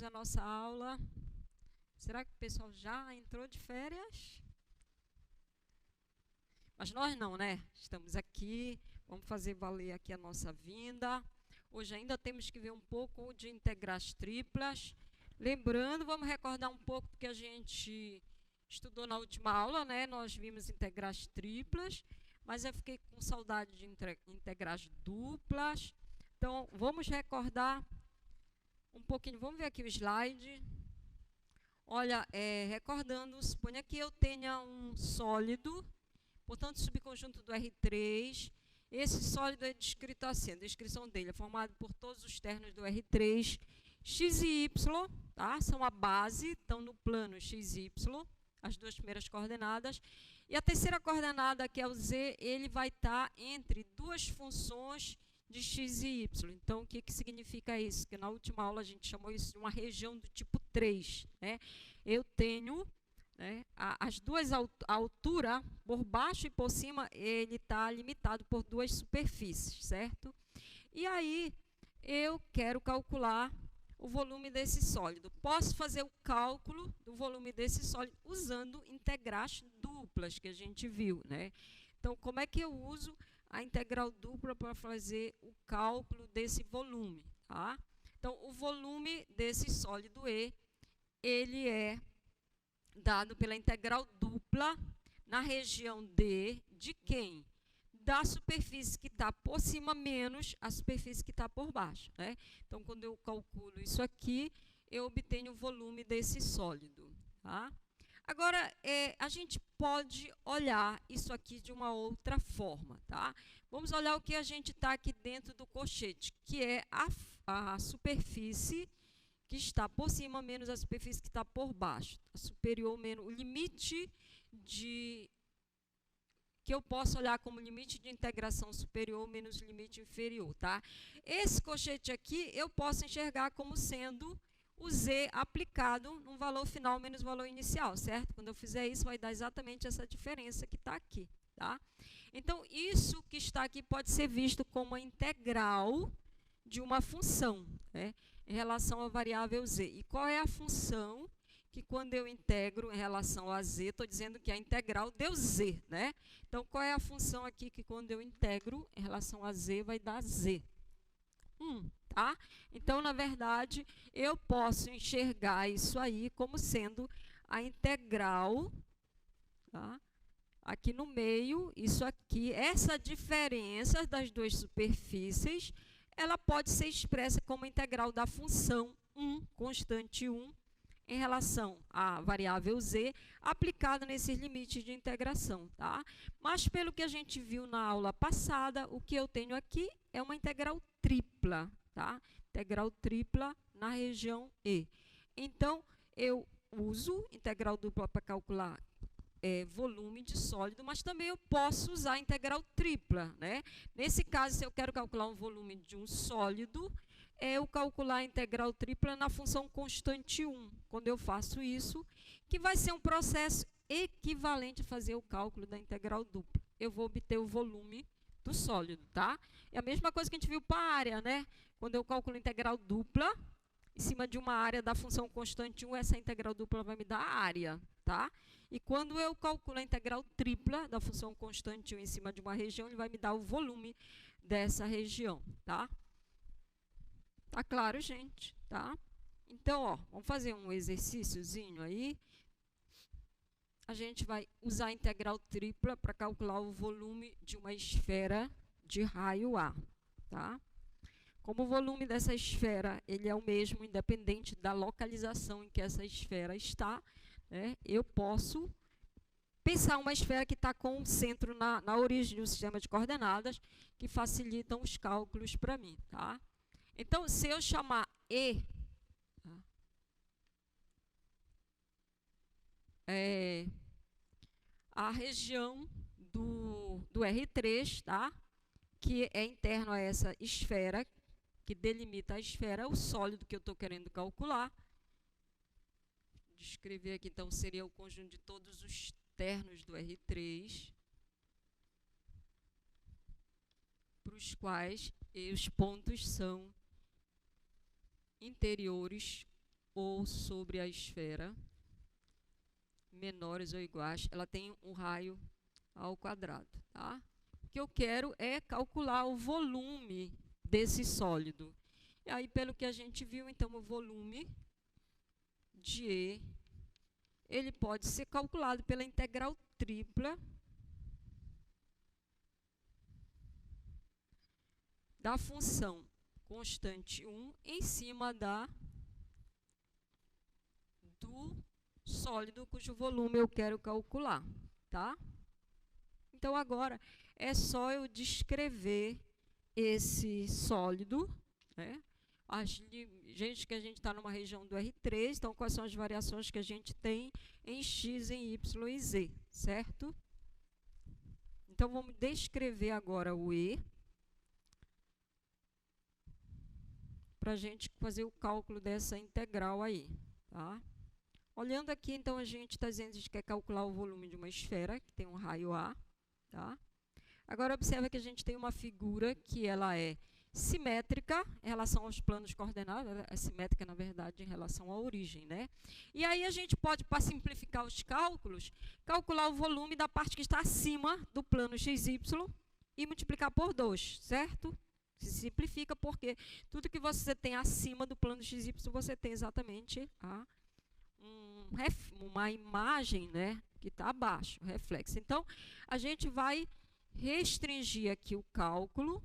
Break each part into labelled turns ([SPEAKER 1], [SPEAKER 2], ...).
[SPEAKER 1] a nossa aula. Será que o pessoal já entrou de férias? Mas nós não, né? Estamos aqui, vamos fazer valer aqui a nossa vinda. Hoje ainda temos que ver um pouco de integrais triplas. Lembrando, vamos recordar um pouco porque a gente estudou na última aula, né? Nós vimos integrais triplas, mas eu fiquei com saudade de integrais duplas. Então, vamos recordar um pouquinho. Vamos ver aqui o slide. Olha, recordando, suponha que eu tenha um sólido, portanto, subconjunto do R3. Esse sólido é descrito assim, a descrição dele é formado por todos os termos do R3, x e y, tá? São a base, estão no plano x e y, as duas primeiras coordenadas. E a terceira coordenada, que é o z, ele vai estar entre duas funções de x e y. Então, o que significa isso? Que na última aula a gente chamou isso de uma região do tipo 3. Né? Eu tenho as duas alturas, por baixo e por cima, ele está limitado por duas superfícies, certo? E aí, eu quero calcular o volume desse sólido. Posso fazer o cálculo do volume desse sólido usando integrais duplas, que a gente viu, né? Então, como é que eu uso a integral dupla para fazer o cálculo desse volume, tá? Então, o volume desse sólido E, ele é dado pela integral dupla na região D de quem? Da superfície que está por cima menos a superfície que está por baixo. Né? Então, quando eu calculo isso aqui, eu obtenho o volume desse sólido. Tá? Agora, a gente pode olhar isso aqui de uma outra forma. Tá? Vamos olhar o que a gente está aqui dentro do colchete, que é a superfície que está por cima menos a superfície que está por baixo. A superior menos o limite que eu posso olhar como limite de integração superior menos limite inferior. Tá? Esse colchete aqui eu posso enxergar como sendo o z aplicado num valor final menos o valor inicial, certo? Quando eu fizer isso, vai dar exatamente essa diferença que está aqui. Tá? Então, isso que está aqui pode ser visto como a integral de uma função, né, em relação à variável z. E qual é a função que, quando eu integro em relação a z, estou dizendo que a integral deu z, né? Então, qual é a função aqui que, quando eu integro em relação a z, vai dar z? 1, tá? Então, na verdade, eu posso enxergar isso aí como sendo a integral, tá? Aqui no meio, isso aqui, essa diferença das duas superfícies, ela pode ser expressa como integral da função 1, constante 1, em relação à variável z, aplicada nesses limites de integração. Tá? Mas, pelo que a gente viu na aula passada, o que eu tenho aqui é uma integral tripla. Tá? Integral tripla na região E. Então, eu uso integral dupla para calcular volume de sólido, mas também eu posso usar a integral tripla. Né? Nesse caso, se eu quero calcular um volume de um sólido, eu calcular a integral tripla na função constante 1. Quando eu faço isso, que vai ser um processo equivalente a fazer o cálculo da integral dupla. Eu vou obter o volume do sólido. Tá? É a mesma coisa que a gente viu para a área. Né? Quando eu calculo a integral dupla, em cima de uma área da função constante 1, essa integral dupla vai me dar a área. Tá? E quando eu calculo a integral tripla da função constante 1 em cima de uma região, ele vai me dar o volume dessa região. Tá? Tá claro, gente? Tá? Então, ó, vamos fazer um exercíciozinho aí. A gente vai usar a integral tripla para calcular o volume de uma esfera de raio A. Tá? Como o volume dessa esfera ele é o mesmo, independente da localização em que essa esfera está, né, eu posso pensar uma esfera que está com o centro na origem do sistema de coordenadas, que facilitam os cálculos para mim. Tá? Então, se eu chamar E, a região do R3, tá? Que é interno a essa esfera, que delimita a esfera, o sólido que eu estou querendo calcular. Descrever aqui, então, seria o conjunto de todos os ternos do R3, para os quais os pontos são interiores ou sobre a esfera menores ou iguais, ela tem um raio ao quadrado, tá? O que eu quero é calcular o volume desse sólido. E aí, pelo que a gente viu, então, o volume de E, ele pode ser calculado pela integral tripla da função constante 1 em cima do sólido cujo volume eu quero calcular, tá? Então, agora, é só eu descrever esse sólido, né? Gente, que a gente está numa região do R3, então, quais são as variações que a gente tem em X, em Y e Z, certo? Então, vamos descrever agora o E, para a gente fazer o cálculo dessa integral aí, tá? Olhando aqui, então, a gente está dizendo que a gente quer calcular o volume de uma esfera, que tem um raio A, tá? Agora, observa que a gente tem uma figura que ela é simétrica em relação aos planos coordenados, é simétrica, na verdade, em relação à origem, né? E aí a gente pode, para simplificar os cálculos, calcular o volume da parte que está acima do plano XY e multiplicar por 2, certo? Se simplifica porque tudo que você tem acima do plano XY, você tem exatamente uma imagem, né, que está abaixo, reflexo. Então, a gente vai restringir aqui o cálculo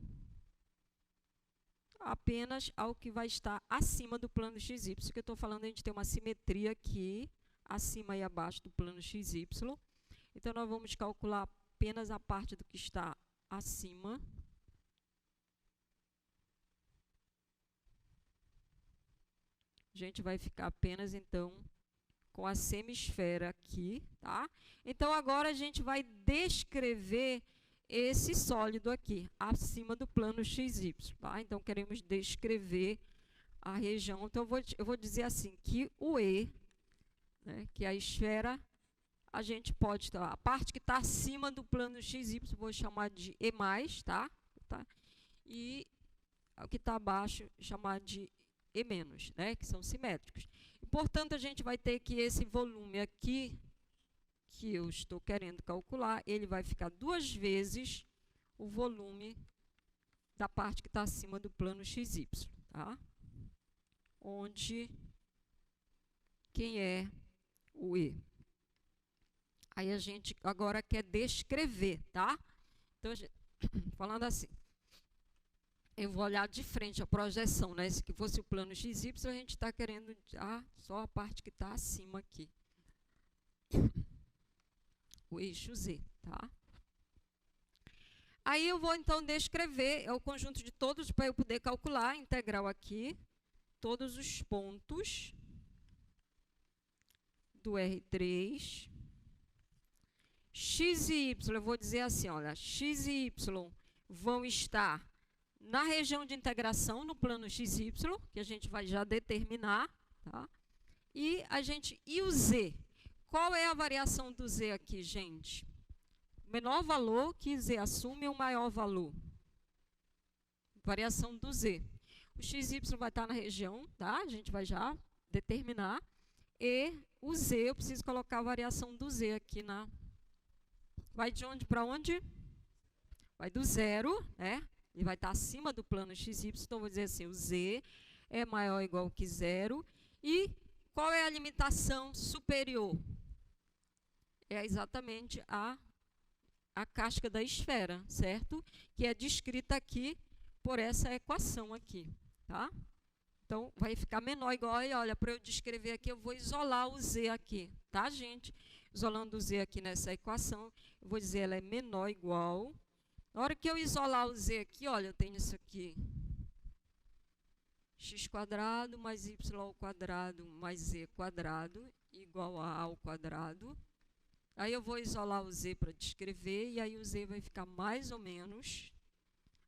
[SPEAKER 1] apenas ao que vai estar acima do plano XY, que eu estou falando, a gente tem uma simetria aqui, acima e abaixo do plano XY. Então, nós vamos calcular apenas a parte do que está acima. A gente vai ficar apenas, então, com a semisfera aqui, tá? Então, agora a gente vai descrever esse sólido aqui, acima do plano XY, tá? Então, queremos descrever a região. Então, eu vou dizer assim, que o E, né, que a esfera, a gente pode, tá? A parte que está acima do plano XY, vou chamar de E+, tá? E o que está abaixo, chamar de E-, né, que são simétricos. E, portanto, a gente vai ter que esse volume aqui, que eu estou querendo calcular, ele vai ficar 2 vezes o volume da parte que está acima do plano XY, tá? Onde, quem é o E? Aí a gente agora quer descrever, tá? Então, falando assim, eu vou olhar de frente a projeção, né? Se fosse o plano XY, a gente está querendo só a parte que está acima aqui. O eixo Z, tá? Aí eu vou, então, descrever o conjunto de todos, para eu poder calcular a integral aqui, todos os pontos do R3. X e Y, eu vou dizer assim, olha, X e Y vão estar na região de integração, no plano XY, que a gente vai já determinar, tá? E o Z? Qual é a variação do Z aqui, gente? O menor valor que Z assume é o maior valor. Variação do Z. O XY vai estar na região, tá? A gente vai já determinar. E o Z, eu preciso colocar a variação do Z aqui na... Vai de onde para onde? Vai do 0, né? Ele vai estar acima do plano XY, então vou dizer assim, o Z é maior ou igual que 0. E qual é a limitação superior? É exatamente a casca da esfera, certo? Que é descrita aqui por essa equação aqui, tá? Então, vai ficar menor ou igual, e olha, para eu descrever aqui, eu vou isolar o Z aqui, tá, gente? Isolando o Z aqui nessa equação, eu vou dizer ela é menor ou igual. Na hora que eu isolar o Z aqui, olha, eu tenho isso aqui. X² mais Y² mais Z² igual a A². Aí eu vou isolar o Z para descrever, e aí o Z vai ficar mais ou menos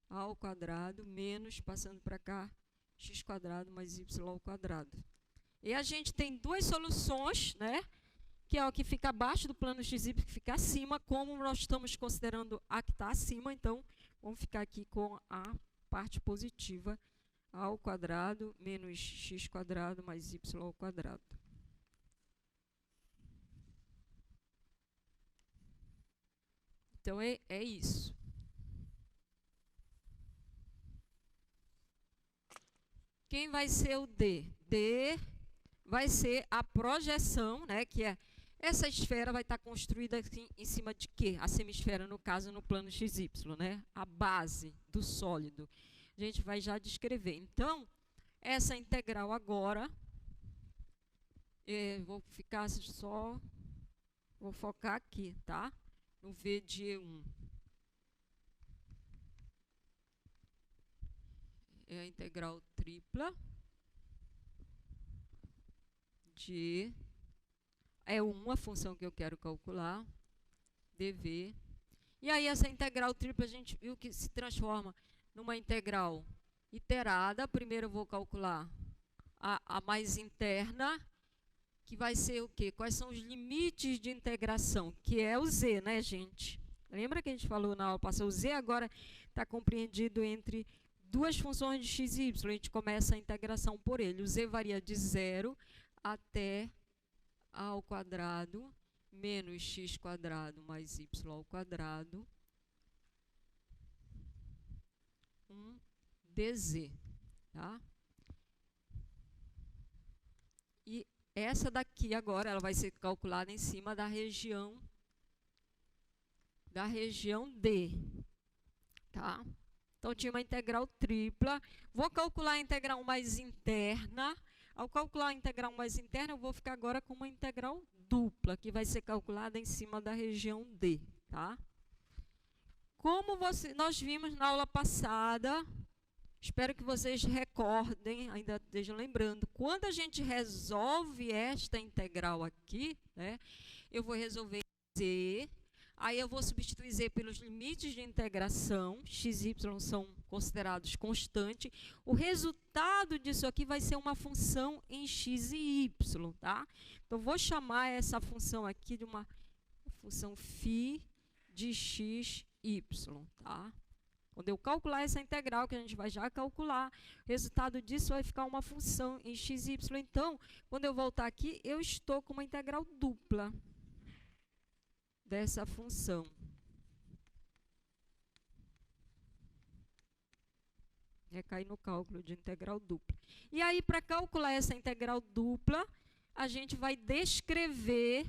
[SPEAKER 1] A² menos, passando para cá, X² mais Y². E a gente tem duas soluções, né? Que é o que fica abaixo do plano XY, que fica acima, como nós estamos considerando a que está acima, então vamos ficar aqui com a parte positiva a ao quadrado menos x quadrado mais y ao quadrado. Então, é isso. Quem vai ser o D? D vai ser a projeção, né, que é essa esfera vai estar construída aqui em cima de quê? A semisfera, no caso, no plano XY, né? A base do sólido. A gente vai já descrever. Então, essa integral agora, vou focar aqui, tá? No V de E1. É a integral tripla de E1, a função que eu quero calcular, dv. E aí essa integral tripla a gente viu que se transforma numa integral iterada. Primeiro eu vou calcular a mais interna, que vai ser o quê? Quais são os limites de integração? Que é o z, né, gente? Lembra que a gente falou na aula passada? O z agora está compreendido entre duas funções de x e y. A gente começa a integração por ele. O z varia de 0 até a ao quadrado menos x quadrado mais y ao quadrado, 1dz, tá? E essa daqui agora, ela vai ser calculada em cima da região D, tá? Então, tinha uma integral tripla. Vou calcular a integral mais interna. Ao calcular a integral mais interna, eu vou ficar agora com uma integral dupla, que vai ser calculada em cima da região D, tá? Como nós vimos na aula passada, espero que vocês recordem, ainda estejam lembrando, quando a gente resolve esta integral aqui, né, eu vou resolver z, aí eu vou substituir z pelos limites de integração, x e y são considerados constantes. O resultado disso aqui vai ser uma função em x e y, tá? Então, vou chamar essa função aqui de uma função φ de x, y, tá? Quando eu calcular essa integral, que a gente vai já calcular, o resultado disso vai ficar uma função em x e y. Então, quando eu voltar aqui, eu estou com uma integral dupla dessa função. Recai no cálculo de integral dupla. E aí, para calcular essa integral dupla, a gente vai descrever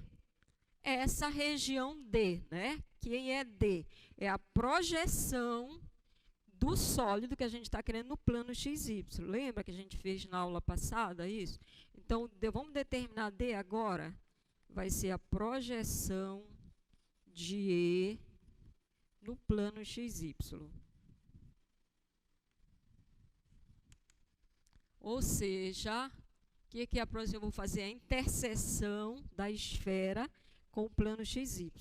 [SPEAKER 1] essa região D, né? Quem é D? É a projeção do sólido que a gente está querendo no plano XY. Lembra que a gente fez na aula passada isso? Então, vamos determinar D agora? Vai ser a projeção de E no plano XY. Ou seja, o que é a projeção? Eu vou fazer a interseção da esfera com o plano XY.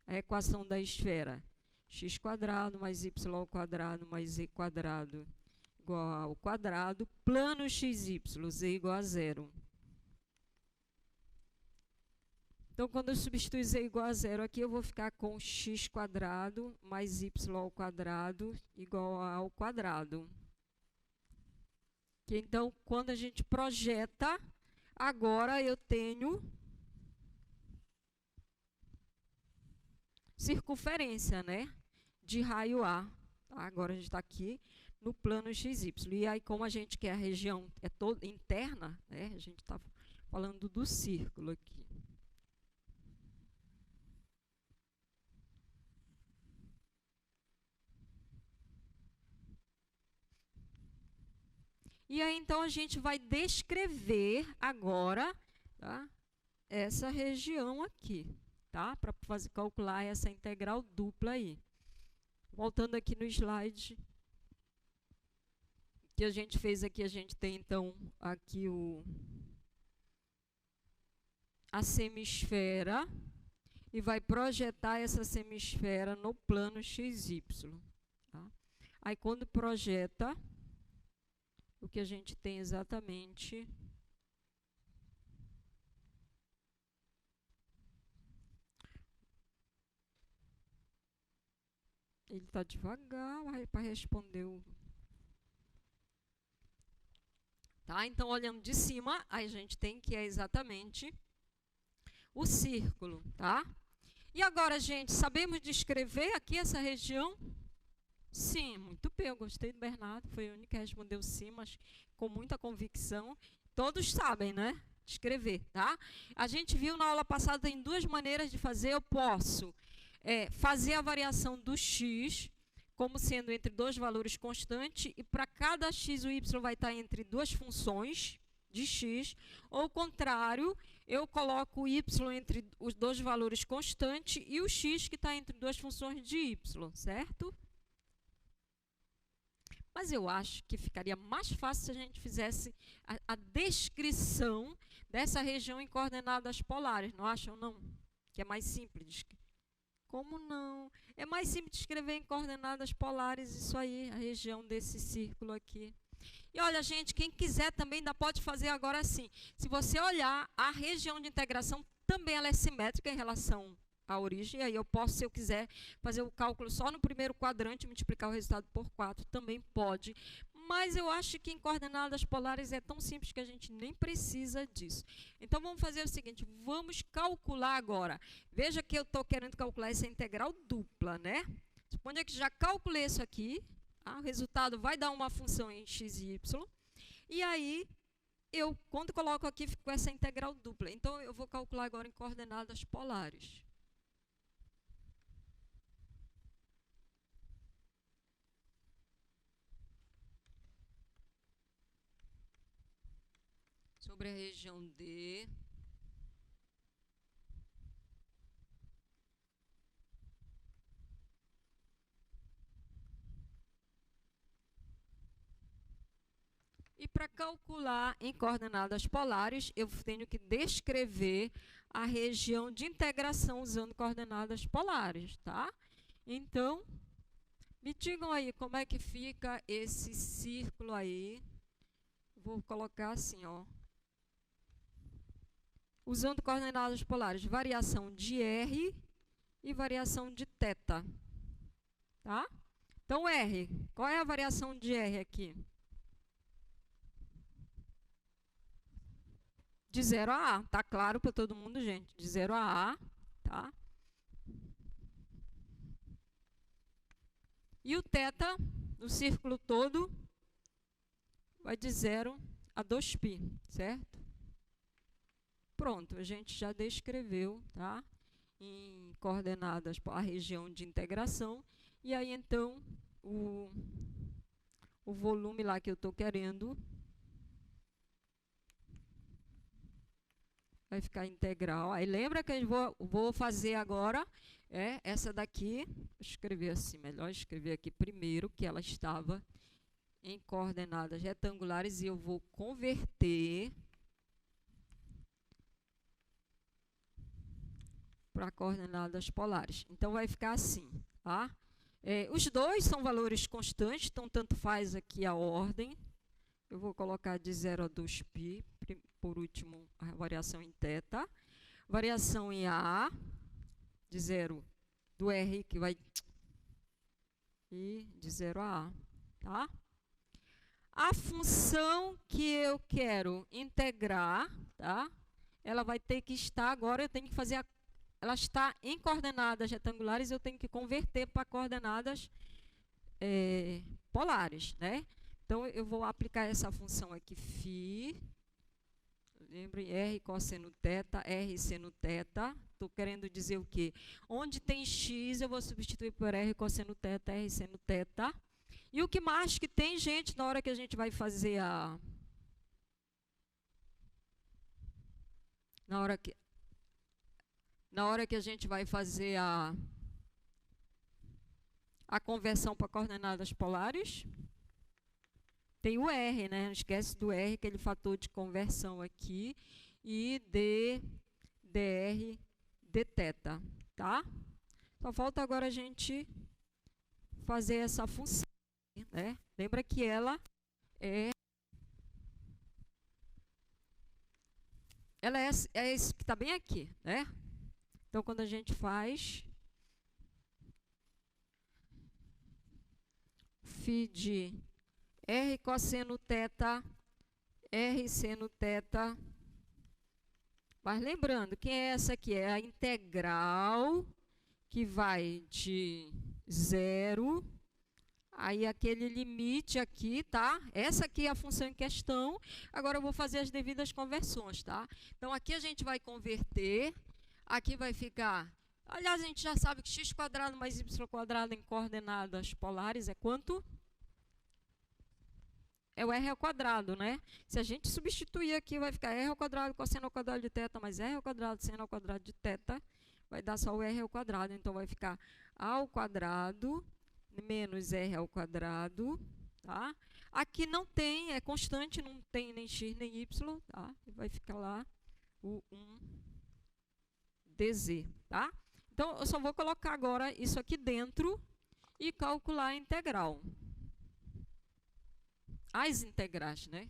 [SPEAKER 1] A equação da esfera, x quadrado mais y ao quadrado mais z quadrado igual ao quadrado, plano xy, z igual a 0. Então, quando eu substituir z igual a 0 aqui, eu vou ficar com x quadrado mais y ao quadrado igual ao quadrado. Então, quando a gente projeta, agora eu tenho circunferência, né, de raio A. Tá? Agora a gente está aqui no plano XY. E aí, como a gente quer a região toda interna, né, a gente está falando do círculo aqui. E aí, então, a gente vai descrever agora, tá, essa região aqui, tá? Para calcular essa integral dupla aí. Voltando aqui no slide que a gente fez aqui, a gente tem, então, aqui a semisfera e vai projetar essa semisfera no plano XY. Tá? Aí, quando projeta, o que a gente tem exatamente Ele está devagar para responder o... Tá? Então, olhando de cima, a gente tem que é exatamente o círculo, tá? E agora, gente, sabemos descrever aqui essa região? Sim, muito bem, eu gostei do Bernardo, foi o único que respondeu sim, mas com muita convicção. Todos sabem, né? Descrever, tá? A gente viu na aula passada, tem duas maneiras de fazer. Eu posso fazer a variação do x como sendo entre dois valores constantes, e para cada x o y vai estar entre duas funções de x, ou o contrário, eu coloco o y entre os dois valores constantes e o x que está entre duas funções de y, certo? Mas eu acho que ficaria mais fácil se a gente fizesse a descrição dessa região em coordenadas polares, não acham, não? Que é mais simples. Como não? É mais simples de escrever em coordenadas polares isso aí, a região desse círculo aqui. E olha, gente, quem quiser também ainda pode fazer agora assim. Se você olhar, a região de integração também ela é simétrica em relação à origem. Aí eu posso, se eu quiser, fazer o cálculo só no primeiro quadrante, multiplicar o resultado por 4, também pode. Mas eu acho que em coordenadas polares é tão simples que a gente nem precisa disso. Então, vamos fazer o seguinte, vamos calcular agora. Veja que eu estou querendo calcular essa integral dupla, né? Suponha que já calculei isso aqui. O resultado vai dar uma função em x e y. E aí, quando coloco aqui, fico com essa integral dupla. Então, eu vou calcular agora em coordenadas polares. Sobre a região D. E para calcular em coordenadas polares, eu tenho que descrever a região de integração usando coordenadas polares, tá? Então, me digam aí como é que fica esse círculo aí. Vou colocar assim, ó. Usando coordenadas polares, variação de R e variação de θ. Tá? Então, R. Qual é a variação de R aqui? De 0 a A. Tá claro para todo mundo, gente? De 0 a A. Tá? E o θ, no círculo todo, vai de 0 a 2π, certo? Pronto, a gente já descreveu, tá? Em coordenadas a região de integração. E aí, então, o volume lá que eu estou querendo vai ficar integral. Aí, lembra que eu vou fazer agora essa daqui. Vou escrever assim, melhor escrever aqui primeiro, que ela estava em coordenadas retangulares, e eu vou converter para coordenadas polares. Então, vai ficar assim, tá? Os dois são valores constantes, então tanto faz aqui a ordem. Eu vou colocar de 0 a 2π, por último, a variação em θ. Variação em A, de 0 do R, que vai... E de 0 a A, tá? A função que eu quero integrar, tá? Ela vai ter que estar, agora eu tenho que fazer ela está em coordenadas retangulares, eu tenho que converter para coordenadas polares, né? Então, eu vou aplicar essa função aqui, φ, lembrem, R cosseno θ, R seno θ. Estou querendo dizer o quê? Onde tem x, eu vou substituir por R cosseno θ, R seno θ. E o que mais que tem, gente, na hora que a gente vai fazer na hora que a gente vai fazer a conversão para coordenadas polares, tem o R, né? Não esquece do R, aquele fator de conversão aqui, e dr, dθ, tá? Só falta agora a gente fazer essa função, né? Lembra que ela é isso que está bem aqui, né? Então, quando a gente faz F de R cosseno θ, R seno θ. Mas lembrando, quem é essa aqui? É a integral que vai de 0, aí aquele limite aqui, tá? Essa aqui é a função em questão. Agora eu vou fazer as devidas conversões, tá? Então aqui a gente vai converter, aqui vai ficar... Aliás, a gente já sabe que x² mais y² em coordenadas polares é quanto? É o r², né? Se a gente substituir aqui, vai ficar r² cosseno ao² de θ mais r² seno ao² de θ, vai dar só o r². Então, vai ficar a² menos r², tá? Aqui não tem, é constante, não tem nem x nem y, tá? Vai ficar lá o 1dz, tá? Então, eu só vou colocar agora isso aqui dentro e calcular a integral. As integrais, né?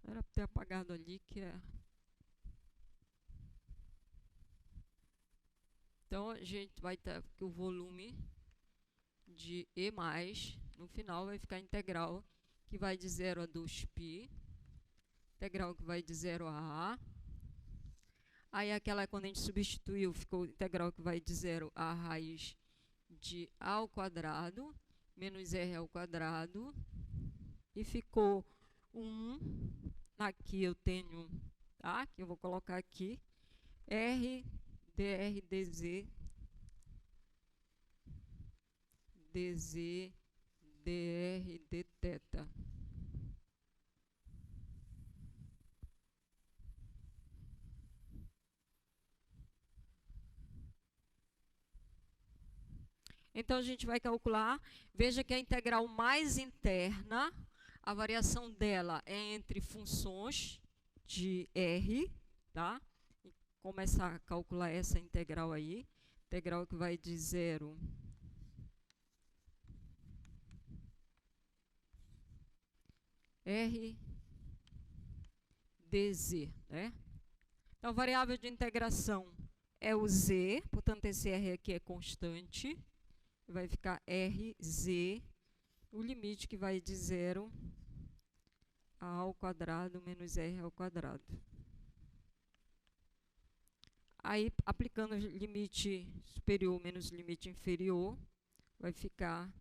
[SPEAKER 1] Era para ter apagado ali, que é... Então, a gente vai ter que o volume de E+, no final, vai ficar a integral que vai de 0 a 2π, integral que vai de 0 a A. Aí, aquela, quando a gente substituiu, ficou integral que vai de 0 a raiz de A² menos R², e ficou 1, aqui eu tenho, tá? Que eu vou colocar aqui, R dr dz, dz dr dθ. Então, a gente vai calcular, veja que a integral mais interna, a variação dela é entre funções de R, tá? E começar a calcular essa integral aí, integral que vai de 0 R dz, né? Então, a variável de integração é o z, portanto, esse R aqui é constante. Vai ficar RZ, o limite que vai de 0 a A² menos R². Aí, aplicando o limite superior menos limite inferior, vai ficar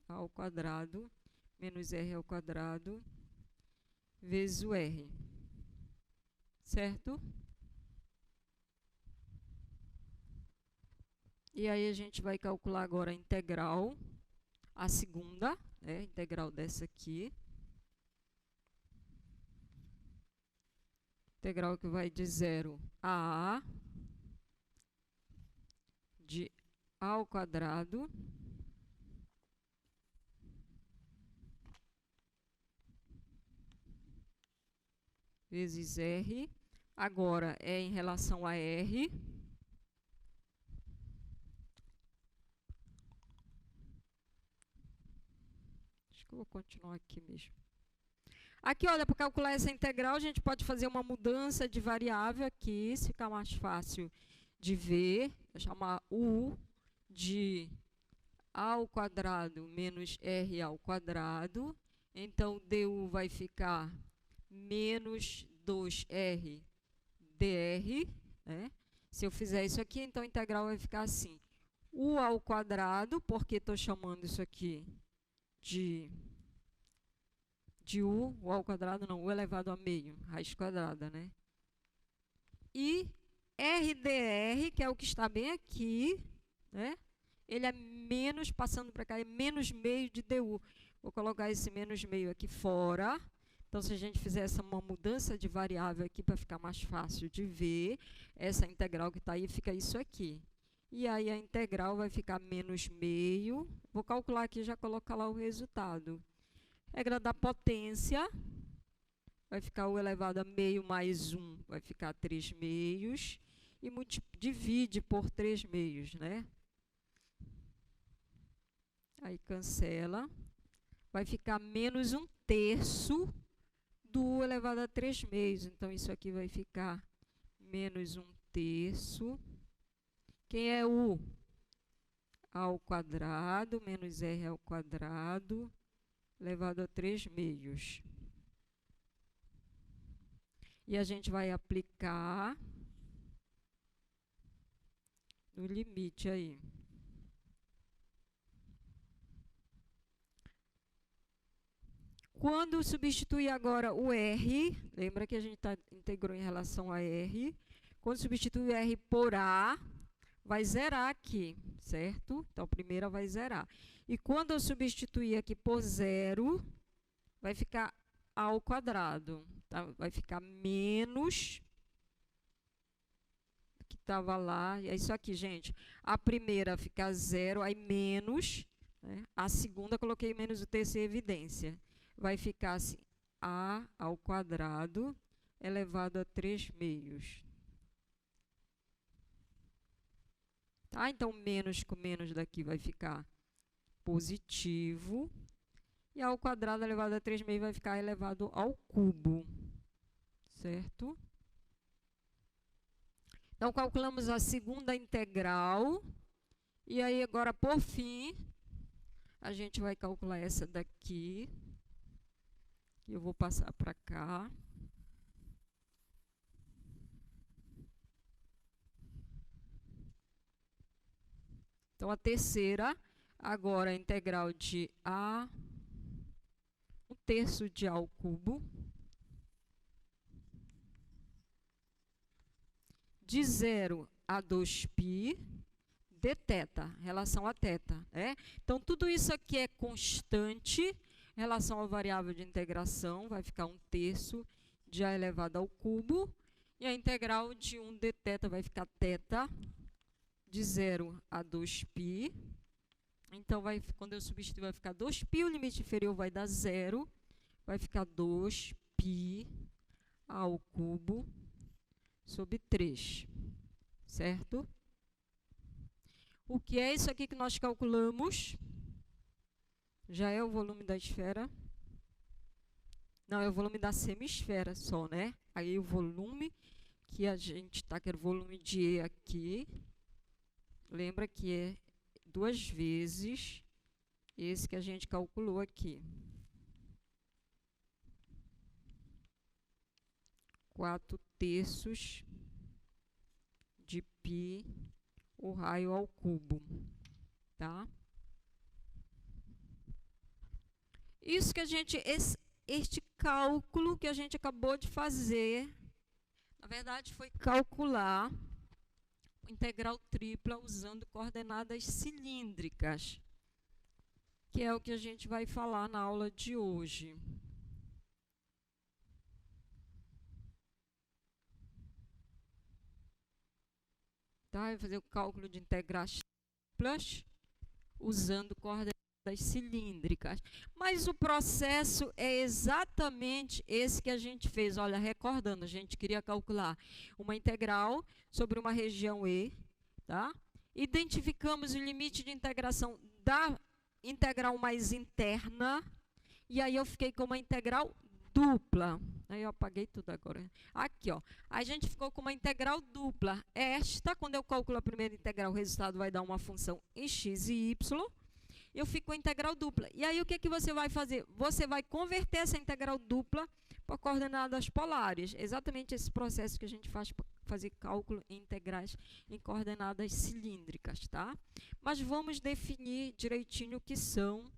[SPEAKER 1] A² menos R² vezes o R. Certo? E aí a gente vai calcular agora a integral, a segunda, né, integral dessa aqui. Integral que vai de 0 a A de A² vezes R. Agora é em relação a R. Vou continuar aqui mesmo. Aqui, olha, para calcular essa integral, a gente pode fazer uma mudança de variável aqui, se ficar mais fácil de ver. Vou chamar U de A² menos R². Então, du vai ficar menos 2R dr, né? Se eu fizer isso aqui, então a integral vai ficar assim. U ao², porque estou chamando isso aqui de U, o ao² não, U elevado a meio, raiz quadrada, né? E RdR, que é o que está bem aqui, né? Ele é menos, passando para cá, é menos meio de du. Vou colocar esse menos meio aqui fora. Então, se a gente fizer uma mudança de variável aqui para ficar mais fácil de ver, essa integral que está aí fica isso aqui. E aí a integral vai ficar menos meio. Vou calcular aqui e já colocar lá o resultado. Regra da potência, vai ficar U elevado a meio mais 1, vai ficar 3 meios. E divide por 3 meios, né? Aí cancela. Vai ficar menos 1/3 do U elevado a 3 meios. Então, isso aqui vai ficar menos 1/3. Quem é U? ao quadrado menos r ao quadrado elevado a 3/2. E a gente vai aplicar no limite aí. Quando substituir agora o r, lembra que a gente integrou em relação a r, quando substituir o r por a, vai zerar aqui, certo? Então, a primeira vai zerar. E quando eu substituir aqui por zero, vai ficar a ao quadrado, tá? Vai ficar menos que estava lá. É isso aqui, gente. A primeira fica zero, aí menos, né? A segunda coloquei menos o terço em evidência. Vai ficar assim, a ao quadrado elevado a 3/2. Tá? Então, menos com menos daqui vai ficar positivo. E a ao quadrado elevado a 3/2 vai ficar elevado ao cubo. Certo? Então, calculamos a segunda integral. E aí, agora, por fim, a gente vai calcular essa daqui. E eu vou passar para cá. Então, a terceira, agora a integral de a 1/3 de a ao cubo, de 0 a 2π de θ, relação a θ. Né? Então, tudo isso aqui é constante em relação à variável de integração, vai ficar 1/3 de a elevado ao cubo, e a integral de 1 de θ vai ficar θ, de 0 a 2π. Então, quando eu substituir, vai ficar 2π, o limite inferior vai dar 0, vai ficar 2π ao cubo sobre 3, certo? O que é isso aqui que nós calculamos? Já é o volume da esfera? Não, é o volume da semisfera só, né? Aí o volume que a gente está, que era o volume de E aqui, lembra que é 2 vezes esse que a gente calculou aqui. 4/3 de π o raio ao cubo, tá? Isso que a gente, este cálculo que a gente acabou de fazer, na verdade foi calcular integral tripla usando coordenadas cilíndricas, que é o que a gente vai falar na aula de hoje. Tá? Eu vou fazer o cálculo de integrais triplas usando coordenadas cilíndricas. Mas o processo é exatamente esse que a gente fez. Olha, recordando, a gente queria calcular uma integral sobre uma região E, tá? Identificamos o limite de integração da integral mais interna, e aí eu fiquei com uma integral dupla. Aí eu apaguei tudo agora. Aqui, ó. A gente ficou com uma integral dupla. Esta, quando eu calculo a primeira integral, o resultado vai dar uma função em x e y. Eu fico com a integral dupla. E aí, o que você vai fazer? Você vai converter essa integral dupla para coordenadas polares. Exatamente esse processo que a gente faz para fazer cálculo em integrais em coordenadas cilíndricas, tá? Mas vamos definir direitinho o que são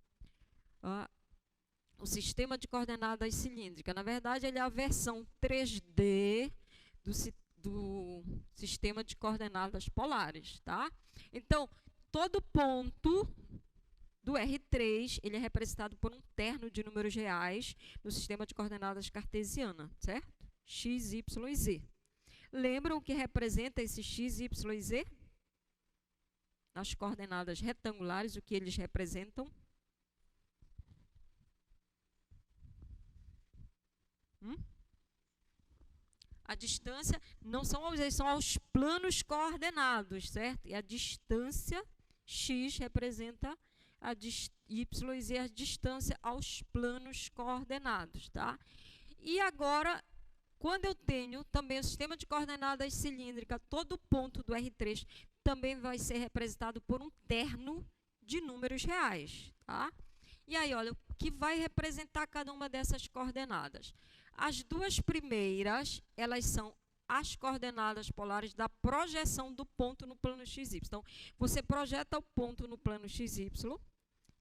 [SPEAKER 1] o sistema de coordenadas cilíndricas. Na verdade, ele é a versão 3D do sistema de coordenadas polares, tá? Então, todo ponto do R3, ele é representado por um terno de números reais no sistema de coordenadas cartesiana, certo? X, Y e Z. Lembram o que representa esse X, Y e Z? Nas coordenadas retangulares, o que eles representam? A distância não são aos planos coordenados, certo? E a distância x representa y e z a distância aos planos coordenados, tá? E agora Quando eu tenho também o sistema de coordenadas cilíndrica, todo ponto do R3 também vai ser representado por um terno de números reais, tá? E aí, olha, o que vai representar cada uma dessas coordenadas? As duas primeiras, elas são as coordenadas polares da projeção do ponto no plano XY. Então, você projeta o ponto no plano XY,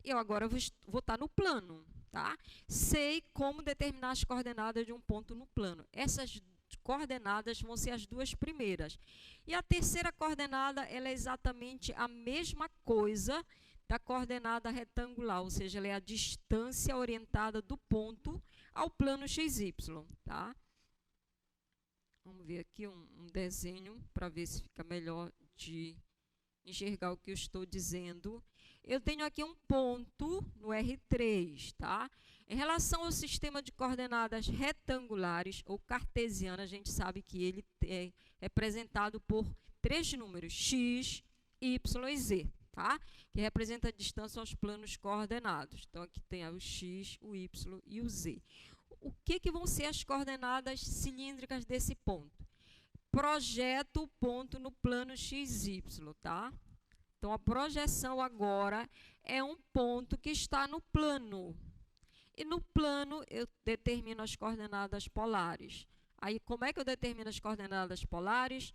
[SPEAKER 1] e eu agora vou estar no plano, tá? Sei como determinar as coordenadas de um ponto no plano. Essas coordenadas vão ser as duas primeiras. E a terceira coordenada, ela é exatamente a mesma coisa da coordenada retangular, ou seja, ela é a distância orientada do ponto ao plano XY, tá? Vamos ver aqui um desenho para ver se fica melhor de enxergar o que eu estou dizendo. Eu tenho aqui um ponto no R3, tá? Em relação ao sistema de coordenadas retangulares ou cartesianas, a gente sabe que ele é representado por três números, x, y e z, tá? Que representa a distância aos planos coordenados. Então, aqui tem o x, o y e o z. O que vão ser as coordenadas cilíndricas desse ponto? Projeto o ponto no plano XY, tá? Então, a projeção agora é um ponto que está no plano. E no plano, eu determino as coordenadas polares. Aí, como é que eu determino as coordenadas polares?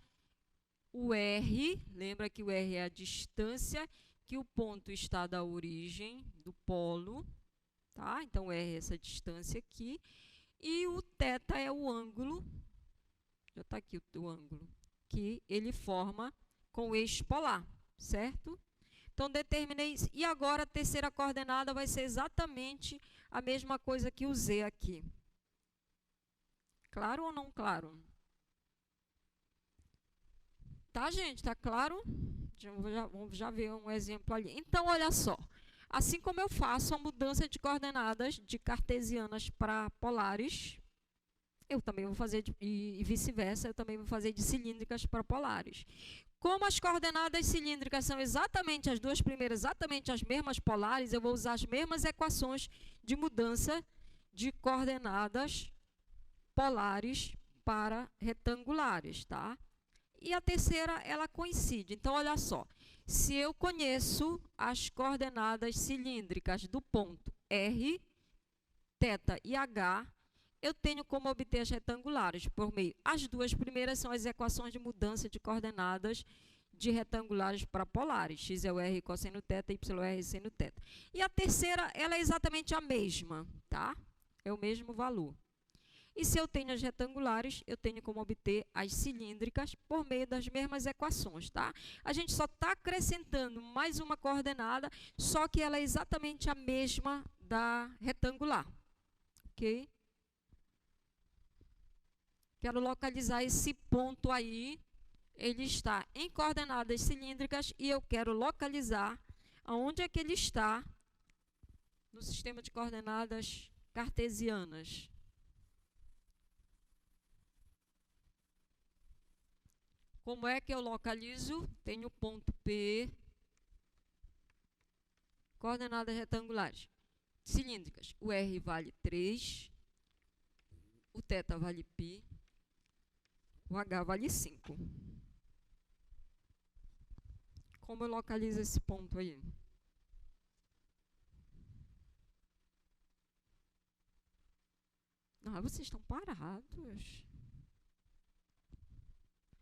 [SPEAKER 1] O R, lembra que o R é a distância que o ponto está da origem, do polo, tá? Então, R é essa distância aqui. E o θ é o ângulo, já está aqui o ângulo, que ele forma com o eixo polar, certo? Então, determinei isso. E agora, a terceira coordenada vai ser exatamente a mesma coisa que o Z aqui. Claro ou não claro? Tá, gente? Tá claro? Vamos já ver um exemplo ali. Então, olha só. Assim como eu faço a mudança de coordenadas de cartesianas para polares, eu também vou fazer, e vice-versa, eu também vou fazer de cilíndricas para polares. Como as coordenadas cilíndricas são exatamente as duas primeiras, exatamente as mesmas polares, eu vou usar as mesmas equações de mudança de coordenadas polares para retangulares, tá? E a terceira, ela coincide. Então, olha só. Se eu conheço as coordenadas cilíndricas do ponto R, θ e H, eu tenho como obter as retangulares por meio. As duas primeiras são as equações de mudança de coordenadas de retangulares para polares. X é o R cosseno θ, Y é R seno θ. E a terceira, ela é exatamente a mesma, tá? É o mesmo valor. E se eu tenho as retangulares, eu tenho como obter as cilíndricas por meio das mesmas equações, tá? A gente só está acrescentando mais uma coordenada, só que ela é exatamente a mesma da retangular, ok? Quero localizar esse ponto aí, ele está em coordenadas cilíndricas e eu quero localizar aonde é que ele está no sistema de coordenadas cartesianas. Como é que eu localizo? Tenho o ponto P, coordenadas retangulares, cilíndricas. O R vale 3, o θ vale π, o H vale 5. Como eu localizo esse ponto aí? Ah, vocês estão parados.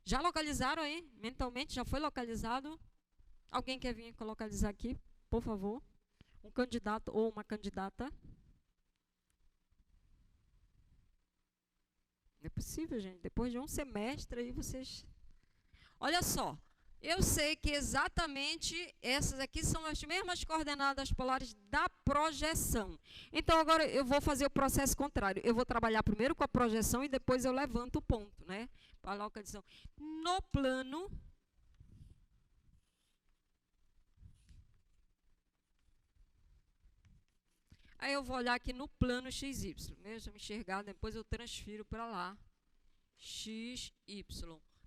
[SPEAKER 1] Já localizaram aí? Mentalmente já foi localizado? Alguém quer vir localizar aqui, por favor? Um candidato ou uma candidata? Não é possível, gente. Depois de um semestre aí vocês... Olha só, eu sei que exatamente essas aqui são as mesmas coordenadas polares da projeção. Então, agora eu vou fazer o processo contrário. Eu vou trabalhar primeiro com a projeção e depois eu levanto o ponto, né? Para a localização. No plano, aí eu vou olhar aqui no plano XY. Deixa eu me enxergar, depois eu transfiro para lá. XY,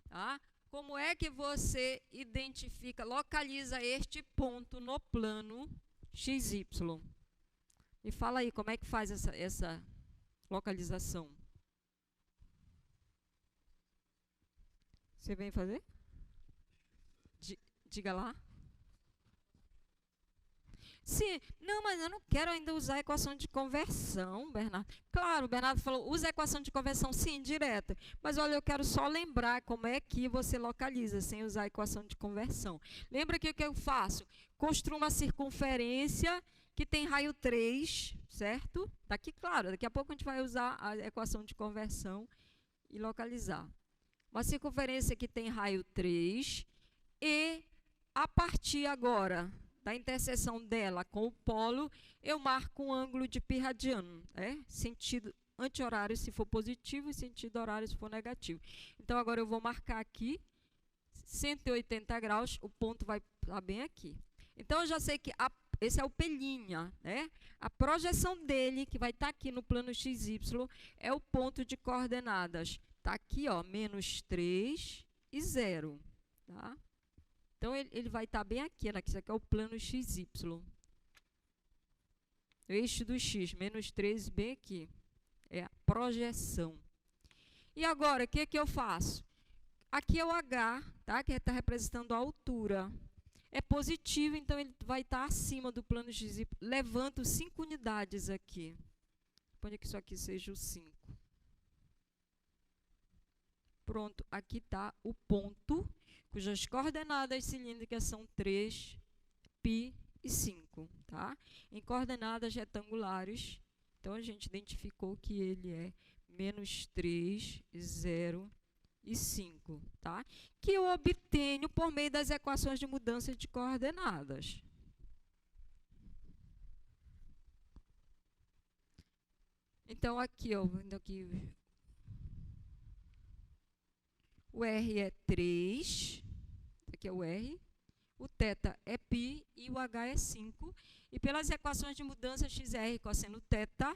[SPEAKER 1] tá? Como é que você identifica, localiza este ponto no plano XY? Me fala aí, como é que faz essa localização? Você vem fazer? Diga lá. Sim, não, mas eu não quero ainda usar a equação de conversão, Bernardo. Claro, o Bernardo falou, usa a equação de conversão, sim, direta. Mas olha, eu quero só lembrar como é que você localiza sem usar a equação de conversão. Lembra que o que eu faço? Construo uma circunferência que tem raio 3, certo? Tá aqui, claro, daqui a pouco a gente vai usar a equação de conversão e localizar. Uma circunferência que tem raio 3 e a partir agora da interseção dela com o polo, eu marco um ângulo de π radiano, sentido anti-horário se for positivo e sentido horário se for negativo. Então, agora eu vou marcar aqui 180 graus, o ponto vai estar bem aqui. Então, eu já sei que esse é o P', né? A projeção dele, que vai estar aqui no plano XY, é o ponto de coordenadas. Está aqui, ó, menos 3 e 0, tá? Então, ele vai estar bem aqui, né? Isso aqui é o plano XY. O eixo do X, menos 3, bem aqui. É a projeção. E agora, o que eu faço? Aqui é o H, tá? Que está representando a altura. É positivo, então ele vai estar acima do plano XY. Levanto 5 unidades aqui. Põe que isso aqui seja o 5. Pronto, aqui está o ponto, cujas coordenadas cilíndricas são 3, π e 5, tá? Em coordenadas retangulares, então a gente identificou que ele é menos 3, 0 e 5, tá? Que eu obtenho por meio das equações de mudança de coordenadas. Então, aqui, ó, o R é 3, aqui é o R, o θ é π e o H é 5. E pelas equações de mudança, XR cosseno θ,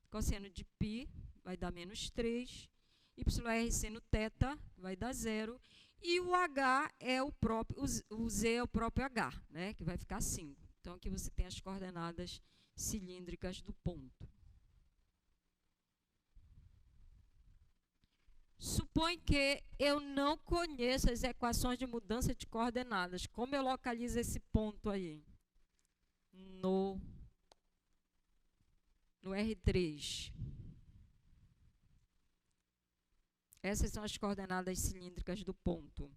[SPEAKER 1] cosseno de π, vai dar menos 3, YR seno θ, vai dar 0, e o H é o próprio, o Z é o próprio H, né, que vai ficar 5. Então, aqui você tem as coordenadas cilíndricas do ponto. Supõe que eu não conheço as equações de mudança de coordenadas. Como eu localizo esse ponto aí? No R3. Essas são as coordenadas cilíndricas do ponto.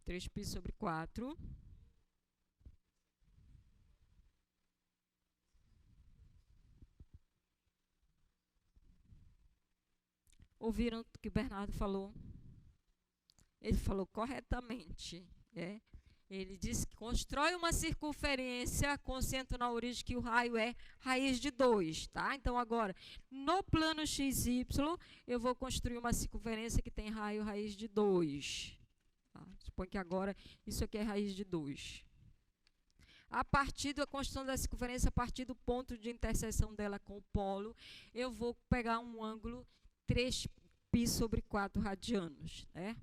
[SPEAKER 1] Três π sobre 4. Ouviram o que o Bernardo falou? Ele falou corretamente. Ele disse que constrói uma circunferência com centro na origem que o raio é raiz de 2. Tá? Então, agora, no plano XY, eu vou construir uma circunferência que tem raio raiz de 2. Supõe que agora isso aqui é raiz de 2. A partir da construção da circunferência, a partir do ponto de interseção dela com o polo, eu vou pegar um ângulo 3π sobre 4 radianos. Né?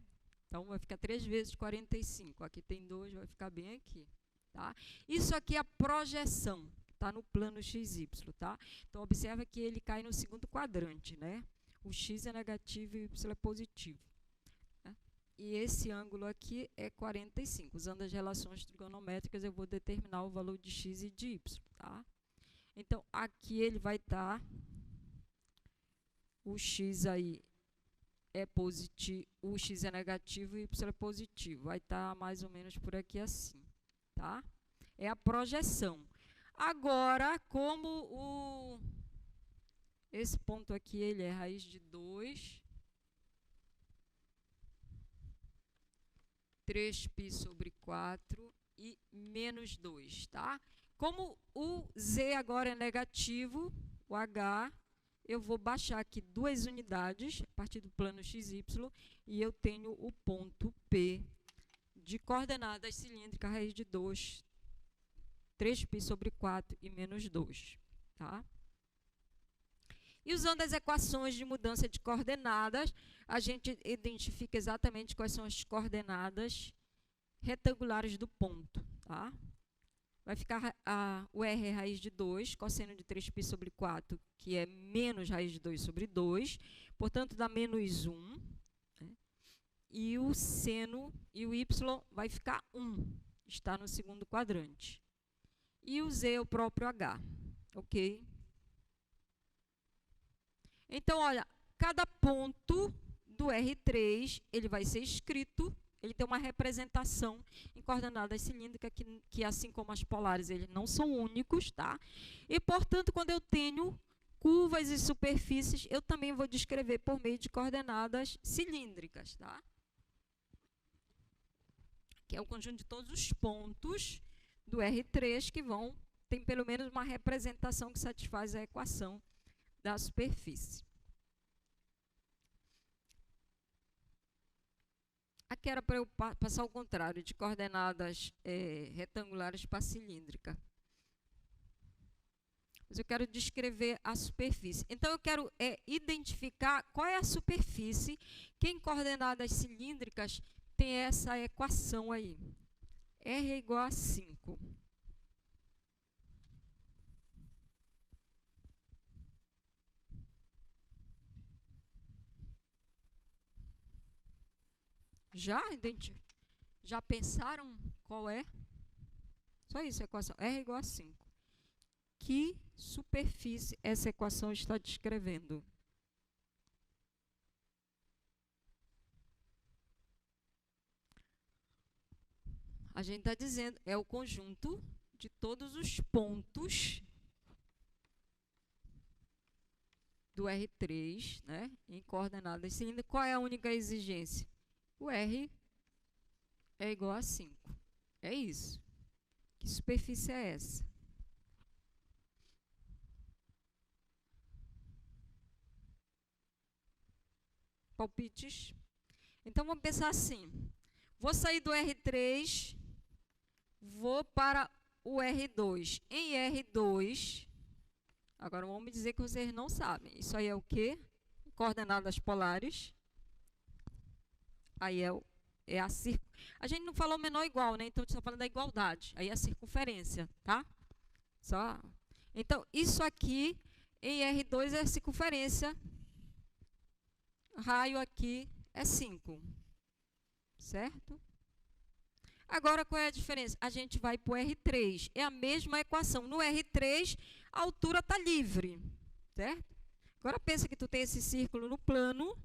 [SPEAKER 1] Então, vai ficar 3 vezes 45. Aqui tem 2, vai ficar bem aqui. Tá? Isso aqui é a projeção, que está no plano XY. Tá? Então, observa que ele cai no segundo quadrante. Né? O X é negativo e o Y é positivo. E esse ângulo aqui é 45. Usando as relações trigonométricas, eu vou determinar o valor de x e de y. Tá? Então, aqui ele vai estar... o x aí é positivo, o x é negativo e o y é positivo. Vai estar mais ou menos por aqui assim. Tá? É a projeção. Agora, como esse ponto aqui ele é raiz de 2... 3π sobre 4 e menos 2, tá? Como o Z agora é negativo, o H, eu vou baixar aqui 2 unidades, a partir do plano XY, e eu tenho o ponto P de coordenadas cilíndricas, raiz de 2, 3π sobre 4 e menos 2, tá? E usando as equações de mudança de coordenadas, a gente identifica exatamente quais são as coordenadas retangulares do ponto. Tá? vai ficar o R é raiz de 2, cosseno de 3π sobre 4, que é menos raiz de 2 sobre 2, portanto, dá menos 1. Né? E o seno e o Y vai ficar 1, está no segundo quadrante. E o Z é o próprio H, ok? Então, olha, cada ponto do R3, ele vai ser escrito, ele tem uma representação em coordenadas cilíndricas, que assim como as polares, eles não são únicos, tá? E, portanto, quando eu tenho curvas e superfícies, eu também vou descrever por meio de coordenadas cilíndricas, tá? Que é o conjunto de todos os pontos do R3 que tem pelo menos uma representação que satisfaz a equação da superfície. Aqui era para eu passar ao contrário, de coordenadas retangulares para cilíndrica. Mas eu quero descrever a superfície. Então, eu quero identificar qual é a superfície que em coordenadas cilíndricas tem essa equação aí. R é igual a 5. Já pensaram qual é? Só isso, a equação. R é igual a 5. Que superfície essa equação está descrevendo? A gente está dizendo, é o conjunto de todos os pontos do R3, né, em coordenadas cilíndricas. Qual é a única exigência? O R é igual a 5. É isso. Que superfície é essa? Palpites? Então, vamos pensar assim. Vou sair do R3, vou para o R2. Em R2, agora vamos me dizer que vocês não sabem. Isso aí é o quê? Coordenadas polares. Aí é a circunferência. A gente não falou menor ou igual, né? Então, a gente está falando da igualdade. Aí é a circunferência, tá? Então, isso aqui em R2 é a circunferência. Raio aqui é 5. Certo? Agora, qual é a diferença? A gente vai para o R3. É a mesma equação. No R3, a altura está livre. Certo? Agora, pensa que tu tem esse círculo no plano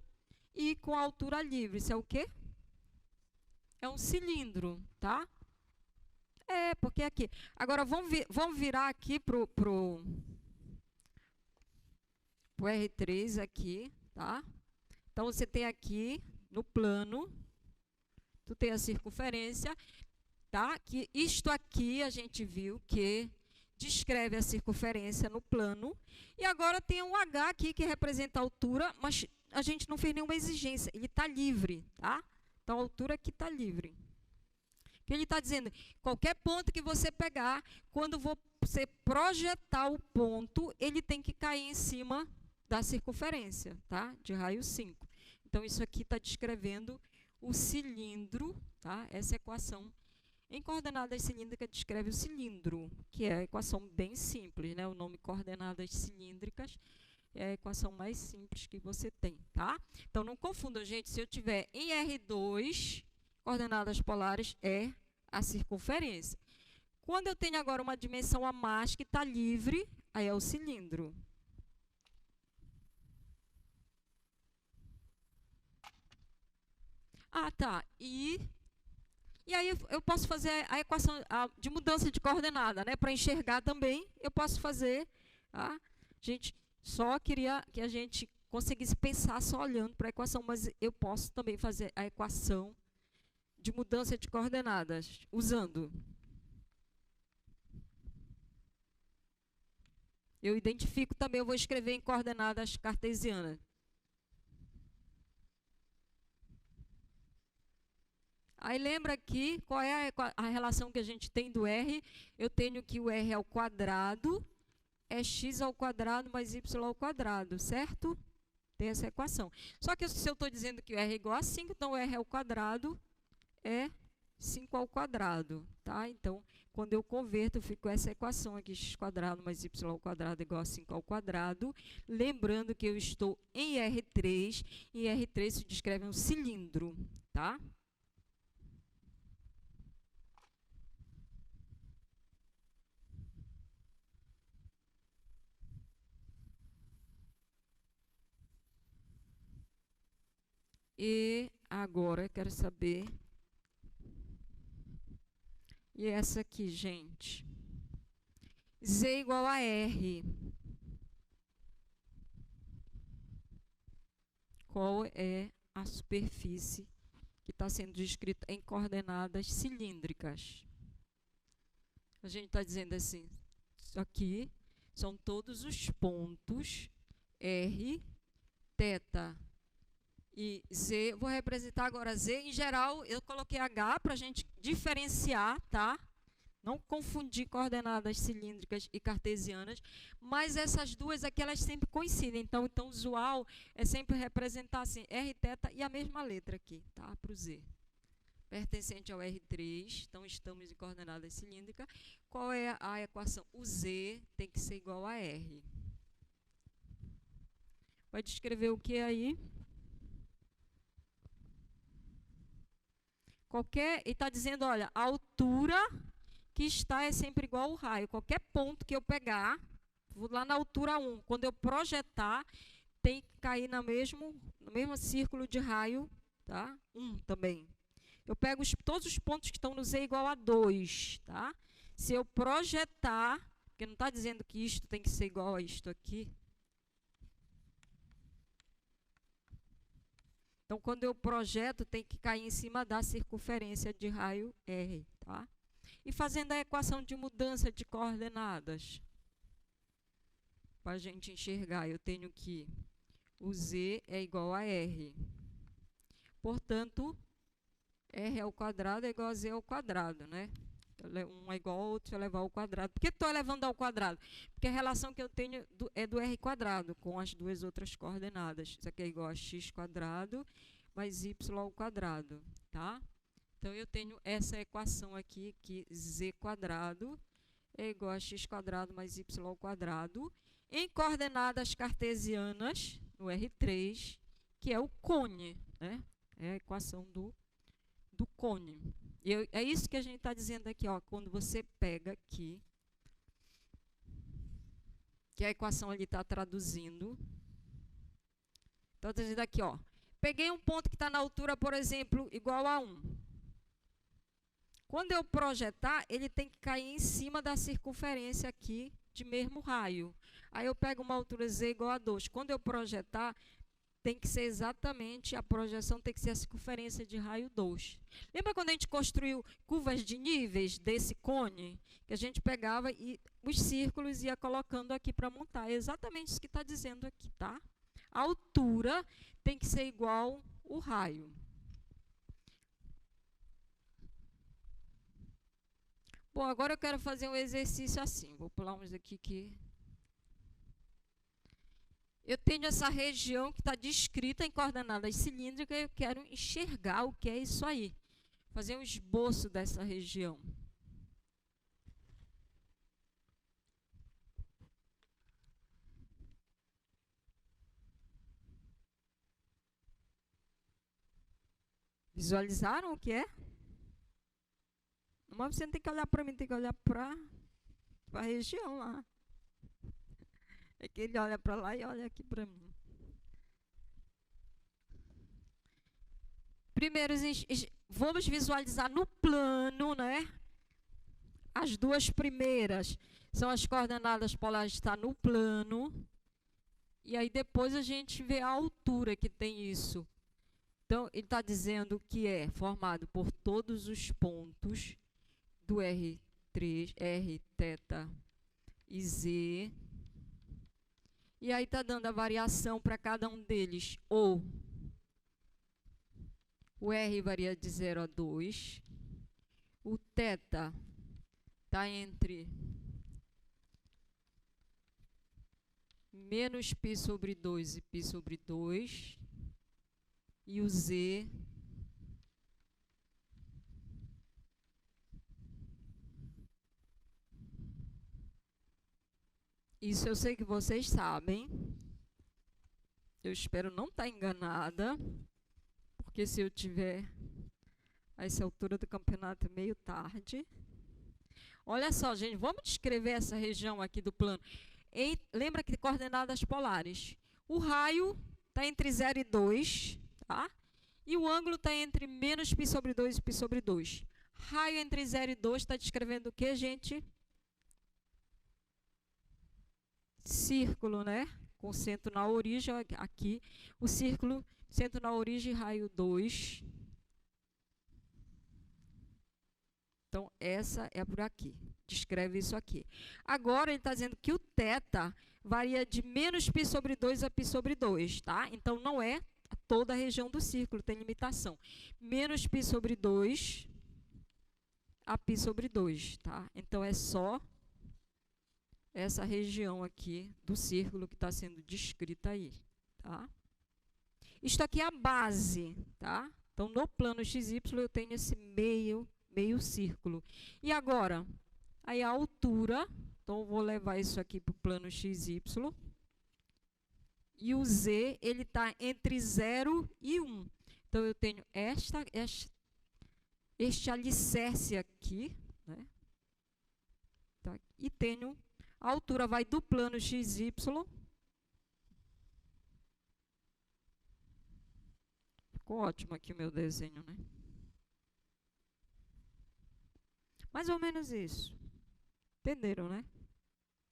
[SPEAKER 1] e com a altura livre. Isso é o quê? É um cilindro, tá? Porque aqui. Agora, vamos virar aqui para o R3 aqui, tá? Então, você tem aqui no plano, tu tem a circunferência, tá? Que isto aqui a gente viu que descreve a circunferência no plano. E agora tem um H aqui que representa a altura, mas a gente não fez nenhuma exigência. Ele está livre, tá? Então, a altura aqui está livre. O que ele está dizendo? Qualquer ponto que você pegar, quando você projetar o ponto, ele tem que cair em cima da circunferência, tá? De raio 5. Então, isso aqui está descrevendo o cilindro, tá? Essa equação em coordenadas cilíndricas descreve o cilindro, que é a equação bem simples, né? O nome coordenadas cilíndricas é a equação mais simples que você tem, tá? Então, não confundam, gente. Se eu tiver em R2, coordenadas polares é a circunferência. Quando eu tenho agora uma dimensão a mais que está livre, aí é o cilindro. Ah, tá. E aí eu posso fazer a equação de mudança de coordenada, né? Para enxergar também, eu posso fazer. Tá? Gente, só queria que a gente conseguisse pensar só olhando para a equação, mas eu posso também fazer a equação de mudança de coordenadas, usando. Eu identifico também, eu vou escrever em coordenadas cartesianas. Aí lembra aqui qual é a relação que a gente tem do R. Eu tenho que o R ao quadrado é x ao quadrado mais y ao quadrado, certo? Tem essa equação. Só que se eu estou dizendo que o R é igual a 5, então o R ao quadrado é 5 ao quadrado, tá? Então, quando eu converto, eu fico com essa equação aqui, x quadrado mais y ao quadrado igual a 5 ao quadrado. Lembrando que eu estou em R3, e R3 se descreve um cilindro, tá? E agora eu quero saber... E essa aqui, gente? Z igual a R. Qual é a superfície que está sendo descrita em coordenadas cilíndricas? A gente está dizendo assim, isso aqui são todos os pontos R, θ e Z. Vou representar agora Z. Em geral, eu coloquei H para a gente diferenciar, tá? Não confundir coordenadas cilíndricas e cartesianas, mas essas duas aqui, elas sempre coincidem. Então usual é sempre representar assim, R, θ e a mesma letra aqui, tá? Para o Z. Pertencente ao R3, então estamos em coordenadas cilíndricas. Qual é a equação? O Z tem que ser igual a R. Vai descrever o que aí? E está dizendo, olha, a altura que está é sempre igual ao raio. Qualquer ponto que eu pegar, vou lá na altura 1, quando eu projetar, tem que cair no mesmo círculo de raio, tá? 1 também. Eu pego todos os pontos que estão no Z igual a 2, tá? Se eu projetar, porque não está dizendo que isto tem que ser igual a isto aqui. Então, quando eu projeto, tem que cair em cima da circunferência de raio R, tá? E fazendo a equação de mudança de coordenadas, para a gente enxergar, eu tenho que o Z é igual a R. Portanto, R ao quadrado é igual a Z ao quadrado, né? Um é igual ao outro elevado ao quadrado. Por que estou elevando ao quadrado? Porque a relação que eu tenho é do R quadrado com as duas outras coordenadas. Isso aqui é igual a x quadrado mais y ao quadrado, tá? Então, eu tenho essa equação aqui, que z quadrado é igual a x quadrado mais y ao quadrado, em coordenadas cartesianas, no R3, que é o cone, né? É a equação do cone. É isso que a gente está dizendo aqui, ó, quando você pega aqui, que a equação ali está traduzindo. Então, está dizendo aqui, ó, peguei um ponto que está na altura, por exemplo, igual a 1. Quando eu projetar, ele tem que cair em cima da circunferência aqui de mesmo raio. Aí eu pego uma altura Z igual a 2. Quando eu projetar, tem que ser exatamente, a projeção tem que ser a circunferência de raio 2. Lembra quando a gente construiu curvas de níveis desse cone? Que a gente pegava e os círculos ia colocando aqui para montar. É exatamente isso que está dizendo aqui, tá? A altura tem que ser igual ao raio. Bom, agora eu quero fazer um exercício assim. Vou pular uns aqui que... Eu tenho essa região que está descrita em coordenadas cilíndricas e eu quero enxergar o que é isso aí. Fazer um esboço dessa região. Visualizaram o que é? Mas você não tem que olhar para mim, tem que olhar para a região lá. É que ele olha para lá e olha aqui para mim. Primeiro, vamos visualizar no plano, né? As duas primeiras são as coordenadas polares, está no plano. E aí depois a gente vê a altura que tem isso. Então, ele está dizendo que é formado por todos os pontos do R3, R, θ e Z. E aí está dando a variação para cada um deles. Ou o R varia de 0 a 2. O θ está entre menos π sobre 2 e π sobre 2. E o Z Isso eu sei que vocês sabem. Eu espero não estar enganada, porque se eu tiver a essa altura do campeonato é meio tarde. Olha só, gente, vamos descrever essa região aqui do plano. Lembra que coordenadas polares. O raio está entre 0 e 2, tá? E o ângulo está entre menos π sobre 2 e π sobre 2. Raio entre 0 e 2 está descrevendo o que, gente? Círculo, né? Com centro na origem, aqui. O círculo, centro na origem, raio 2. Então, essa é por aqui. Descreve isso aqui. Agora, ele está dizendo que o θ varia de menos π sobre 2 a π sobre 2, tá? Então, não é toda a região do círculo, tem limitação. Menos π sobre 2 a π sobre 2, tá? Então, é só essa região aqui do círculo que está sendo descrita aí, tá? Isto aqui é a base, tá? Então, no plano XY, eu tenho esse meio círculo. E agora, aí a altura, então eu vou levar isso aqui para o plano XY. E o Z, ele está entre 0 e 1. Então, eu tenho este alicerce aqui, né? Tá? E tenho, a altura vai do plano XY. Ficou ótimo aqui o meu desenho, né? Mais ou menos isso. Entenderam, né?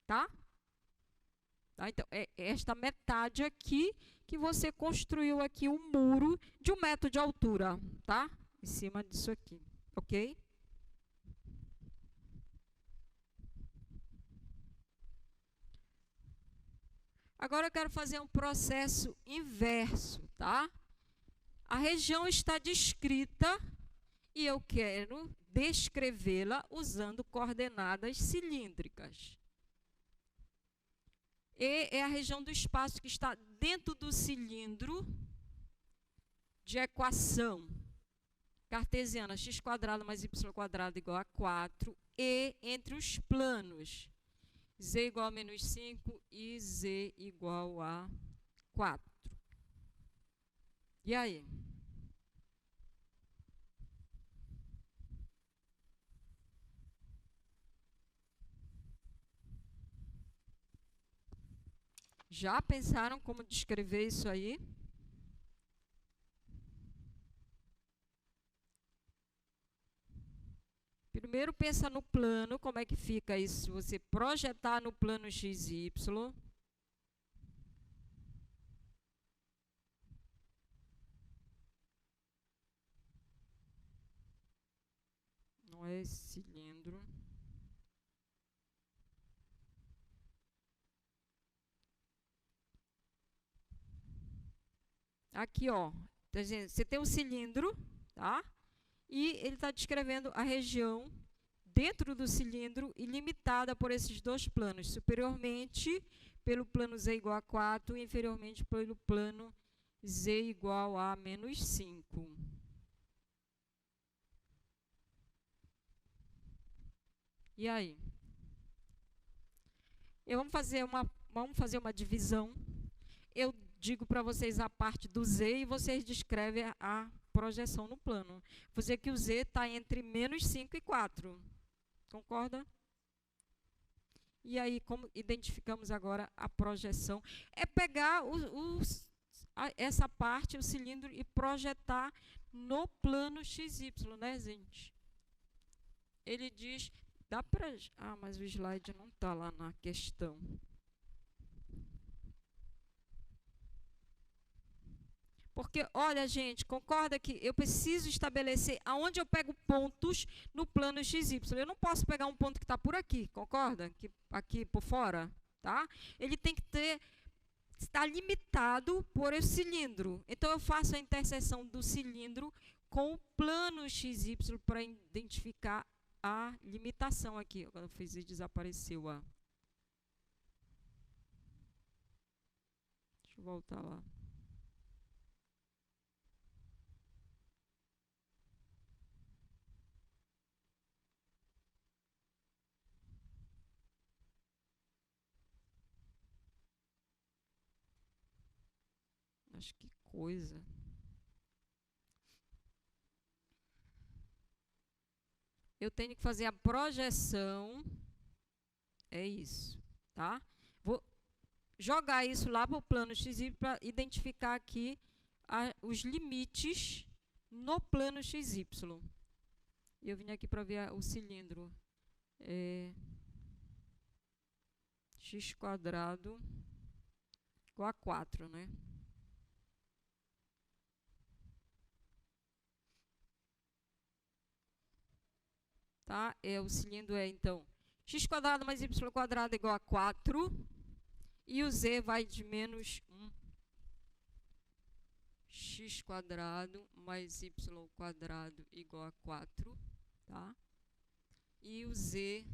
[SPEAKER 1] Tá? Tá? Então, é esta metade aqui que você construiu aqui um muro de 1 metro de altura, tá? Em cima disso aqui, ok? Agora eu quero fazer um processo inverso, tá? A região está descrita e eu quero descrevê-la usando coordenadas cilíndricas. E é a região do espaço que está dentro do cilindro de equação cartesiana x² mais y² igual a 4, e entre os planos z igual a menos 5 e z igual a 4. E aí? Já pensaram como descrever isso aí? Primeiro pensa no plano, como é que fica isso? Se você projetar no plano XY. Não é esse cilindro. Aqui, ó, você tem um cilindro, tá? E ele está descrevendo a região dentro do cilindro e limitada por esses dois planos, superiormente pelo plano z igual a 4 e inferiormente pelo plano z igual a menos 5. E aí? Vamos fazer uma divisão. Eu digo para vocês a parte do z e vocês descrevem a projeção no plano. Vou dizer que o z está entre menos 5 e 4. Concorda? E aí, como identificamos agora a projeção? É pegar essa parte, o cilindro, e projetar no plano XY, né, gente? Ele diz... Dá pra... Ah, mas o slide não está lá na questão. Porque, olha, gente, concorda que eu preciso estabelecer aonde eu pego pontos no plano XY. Eu não posso pegar um ponto que está por aqui, concorda? Aqui por fora, tá? Ele tem que estar limitado por esse cilindro. Então, eu faço a interseção do cilindro com o plano XY para identificar a limitação aqui. Quando eu fiz isso, desapareceu a... Deixa eu voltar lá. Acho que coisa. Eu tenho que fazer a projeção. É isso, tá? Vou jogar isso lá para o plano XY para identificar aqui os limites no plano XY. Eu vim aqui para ver o cilindro. X quadrado igual a 4, né? Tá? O cilindro então, x quadrado mais y quadrado igual a 4. E o z vai de menos 1. X quadrado mais y quadrado igual a 4. Tá? E o z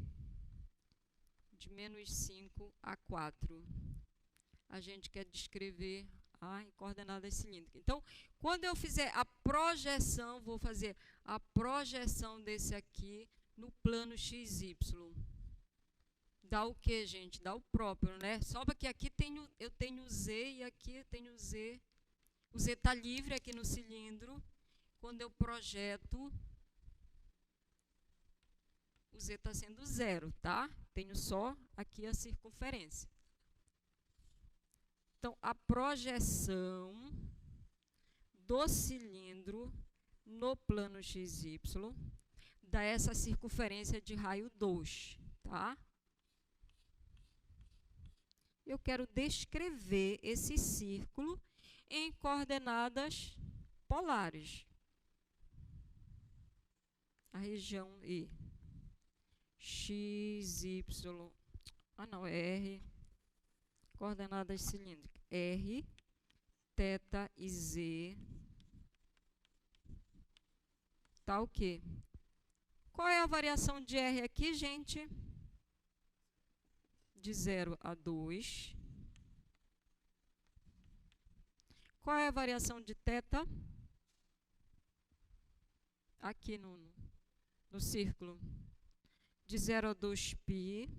[SPEAKER 1] de menos 5 a 4. A gente quer descrever em coordenadas cilíndricas. Então, quando eu fizer a projeção, vou fazer a projeção desse aqui no plano XY. Dá o que, gente? Dá o próprio, né? Só que aqui eu tenho Z e aqui eu tenho Z. O Z está livre aqui no cilindro. Quando eu projeto, o Z está sendo 0, tá? Tenho só aqui a circunferência. Então, a projeção do cilindro no plano XY dá essa circunferência de raio 2, tá? Eu quero descrever esse círculo em coordenadas polares. A região E. X, Y... R. Coordenadas cilíndricas. R, θ e Z. Tá o quê? Qual é a variação de R aqui, gente? De 0 a 2. Qual é a variação de θ? Aqui no círculo. De 0 a 2π.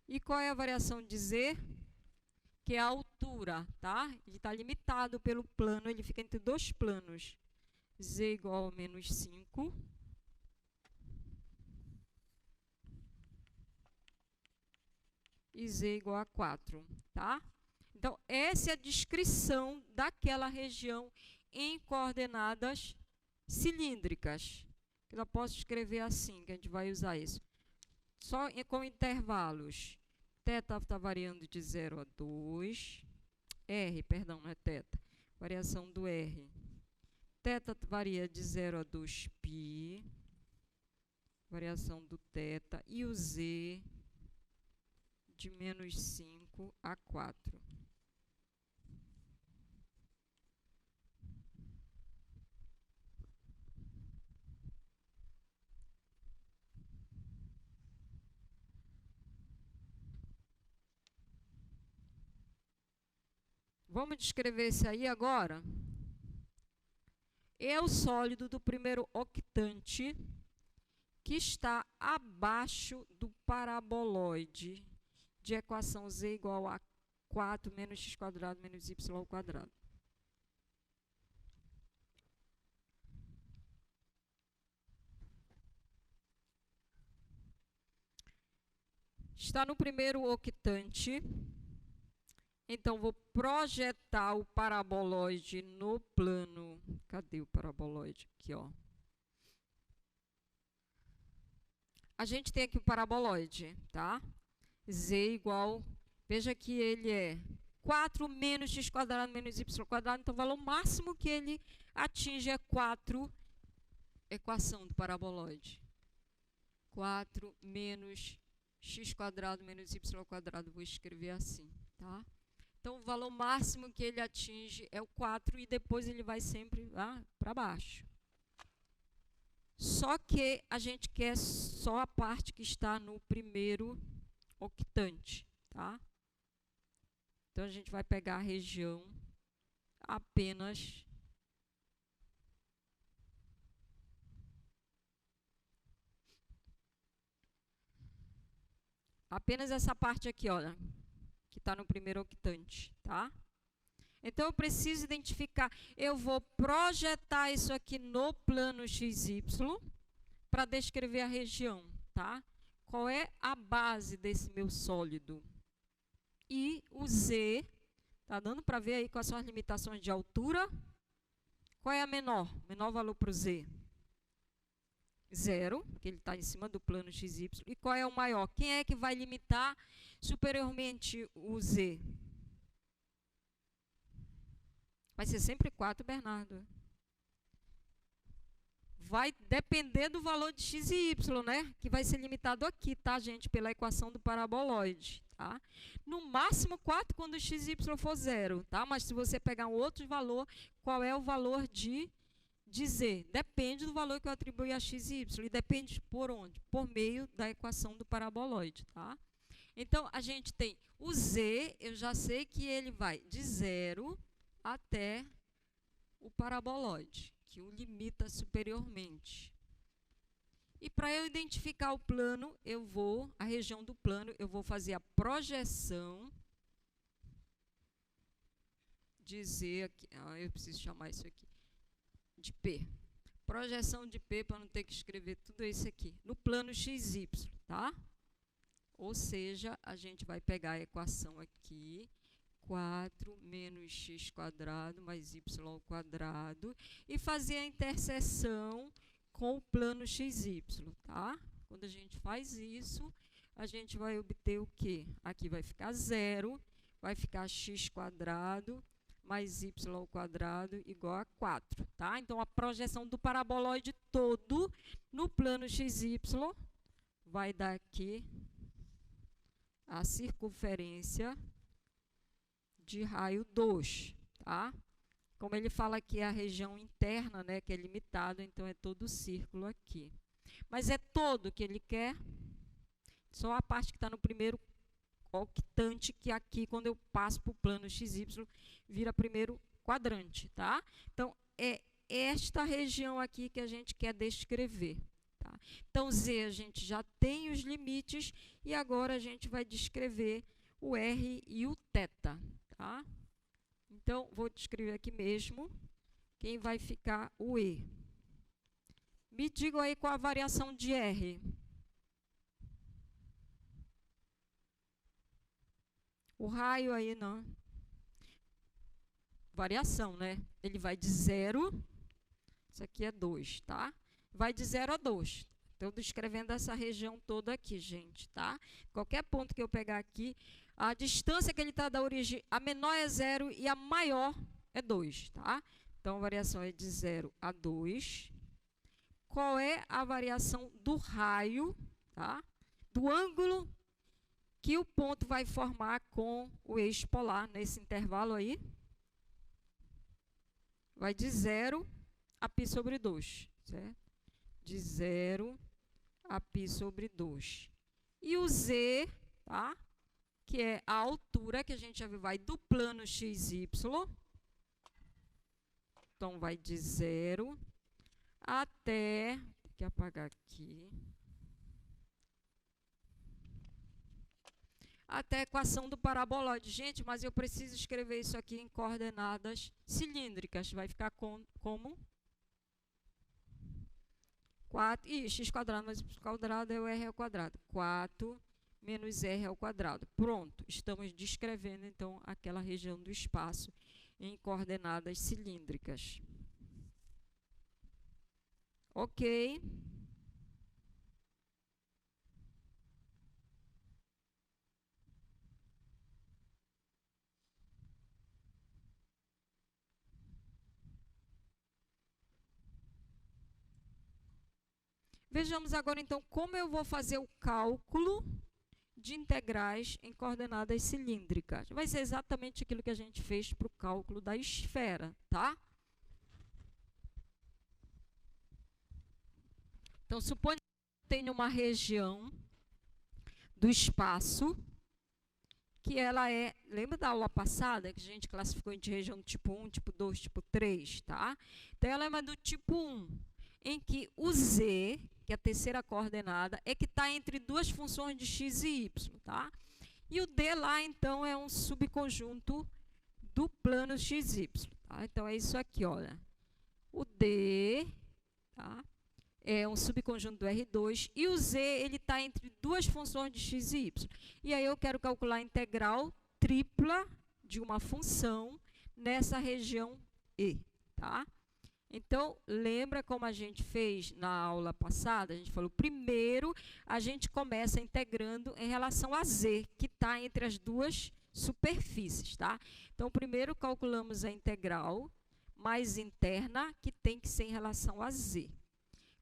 [SPEAKER 1] E qual é a variação de Z? Que é a altura, tá? Ele está limitado pelo plano, ele fica entre dois planos. Z igual a menos 5. E Z igual a 4, tá? Então, essa é a descrição daquela região em coordenadas cilíndricas. Eu posso escrever assim, que a gente vai usar isso. Só com intervalos. θ está variando de 0 a 2. R, perdão, não é θ. Variação do R. θ varia de 0 a 2π. Variação do θ. E o Z de menos 5 a 4. Vamos descrever isso aí agora? É o sólido do primeiro octante que está abaixo do paraboloide de equação z igual a 4 menos x quadrado menos y ao quadrado. Está no primeiro octante. Então, vou projetar o paraboloide no plano. Cadê o paraboloide? Aqui, ó. A gente tem aqui o paraboloide, tá? Z igual... Veja que ele é 4 menos x quadrado menos y quadrado. Então, o valor máximo que ele atinge é 4. Equação do paraboloide. 4 menos x quadrado menos y quadrado. Vou escrever assim, tá? Então, o valor máximo que ele atinge é o 4 e depois ele vai sempre para baixo. Só que a gente quer só a parte que está no primeiro octante, tá? Então, a gente vai pegar a região apenas Apenas essa parte aqui, olha, que está no primeiro octante, tá? Então, eu preciso identificar, eu vou projetar isso aqui no plano XY para descrever a região, tá? Qual é a base desse meu sólido? E o Z, tá dando para ver aí quais são as limitações de altura? Qual é a menor? Menor valor para o Z? 0, porque ele está em cima do plano XY. E qual é o maior? Quem é que vai limitar superiormente o Z? Vai ser sempre 4, Bernardo. Vai depender do valor de x e y, né? Que vai ser limitado aqui, tá, gente? Pela equação do paraboloide, tá? No máximo 4 quando x e y for 0, tá? Mas se você pegar um outro valor, qual é o valor de z? Depende do valor que eu atribuí a x e y. E depende por onde? Por meio da equação do paraboloide, tá? Então, a gente tem o z, eu já sei que ele vai de 0 até o paraboloide, que o limita superiormente. E para eu identificar o plano, a região do plano, eu vou fazer a projeção de Z aqui. Eu preciso chamar isso aqui de P. Projeção de P, para não ter que escrever tudo isso aqui. No plano XY, tá? Ou seja, a gente vai pegar a equação aqui, 4 menos x² mais y², e fazer a interseção com o plano XY, tá? Quando a gente faz isso, a gente vai obter o quê? Aqui vai ficar 0, vai ficar x² mais y² igual a 4, tá? Então, a projeção do paraboloide todo no plano XY vai dar aqui a circunferência de raio 2, tá? Como ele fala aqui, é a região interna, né, que é limitada, então é todo o círculo aqui. Mas é todo que ele quer, só a parte que está no primeiro octante, que aqui, quando eu passo para o plano XY, vira primeiro quadrante, tá? Então, é esta região aqui que a gente quer descrever, tá? Então, Z, a gente já tem os limites, e agora a gente vai descrever o R e o θ, tá? Então, vou descrever aqui mesmo quem vai ficar o E. Me digam aí qual a variação de R. O raio aí, não. Variação, né? Ele vai de 0, isso aqui é 2, tá? Vai de 0 a 2. Estou descrevendo essa região toda aqui, gente, tá? Qualquer ponto que eu pegar aqui, a distância que ele está da origem, a menor é 0 e a maior é 2, tá? Então, a variação é de 0 a 2. Qual é a variação do raio, tá? Do ângulo que o ponto vai formar com o eixo polar nesse intervalo aí? Vai de 0 a π sobre 2, certo? De 0 a π sobre 2. E o Z, tá? Que é a altura que a gente já viu, vai do plano XY. Então, vai de 0 até... Tem que apagar aqui. Até a equação do paraboloide. Gente, mas eu preciso escrever isso aqui em coordenadas cilíndricas. Vai ficar como? 4, e x² mais y² é o r ao quadrado. 4 menos r ao quadrado. Pronto, estamos descrevendo, então, aquela região do espaço em coordenadas cilíndricas. Ok. Vejamos agora, então, como eu vou fazer o cálculo de integrais em coordenadas cilíndricas. Vai ser exatamente aquilo que a gente fez para o cálculo da esfera, tá? Então, suponha que eu tenho uma região do espaço que ela é... Lembra da aula passada que a gente classificou de região do tipo 1, tipo 2, tipo 3, tá? Então, ela é uma do tipo 1, em que o Z, que é a terceira coordenada, é que está entre duas funções de x e y, tá? E o D lá, então, é um subconjunto do plano XY, tá? Então, é isso aqui, olha. O D, tá? É um subconjunto do R2, e o Z, ele está entre duas funções de x e y. E aí eu quero calcular a integral tripla de uma função nessa região E, tá? Então, lembra como a gente fez na aula passada? A gente falou, primeiro, a gente começa integrando em relação a Z, que está entre as duas superfícies, tá? Então, primeiro calculamos a integral mais interna, que tem que ser em relação a Z.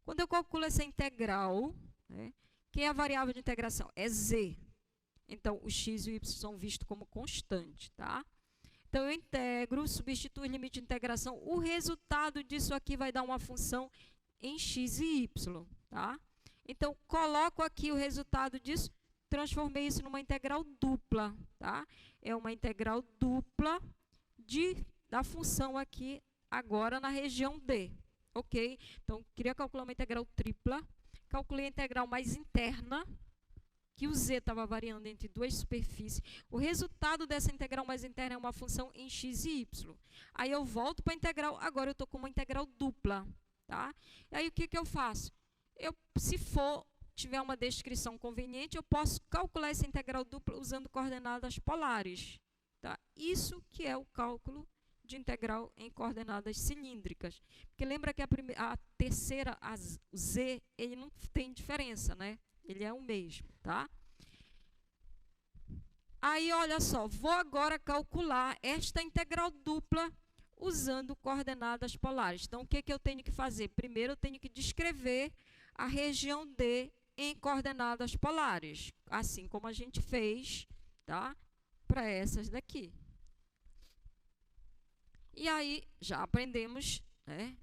[SPEAKER 1] Quando eu calculo essa integral, né, quem é a variável de integração? É Z. Então, o x e o y são vistos como constantes, tá? Então, eu integro, substituo o limite de integração. O resultado disso aqui vai dar uma função em x e y, tá? Então, coloco aqui o resultado disso, transformei isso numa integral dupla, tá? É uma integral dupla da função aqui, agora na região D, ok? Então, queria calcular uma integral tripla, calculei a integral mais interna, que o z estava variando entre duas superfícies. O resultado dessa integral mais interna é uma função em x e y. Aí eu volto para a integral, agora eu estou com uma integral dupla, tá? E aí o que eu faço? Se tiver uma descrição conveniente, eu posso calcular essa integral dupla usando coordenadas polares, tá? Isso que é o cálculo de integral em coordenadas cilíndricas. Porque lembra que a terceira, o z, ele não tem diferença, né? Ele é o mesmo, tá? Aí, olha só, vou agora calcular esta integral dupla usando coordenadas polares. Então, o que eu tenho que fazer? Primeiro, eu tenho que descrever a região D em coordenadas polares, assim como a gente fez, tá? Para essas daqui. E aí, já aprendemos, né,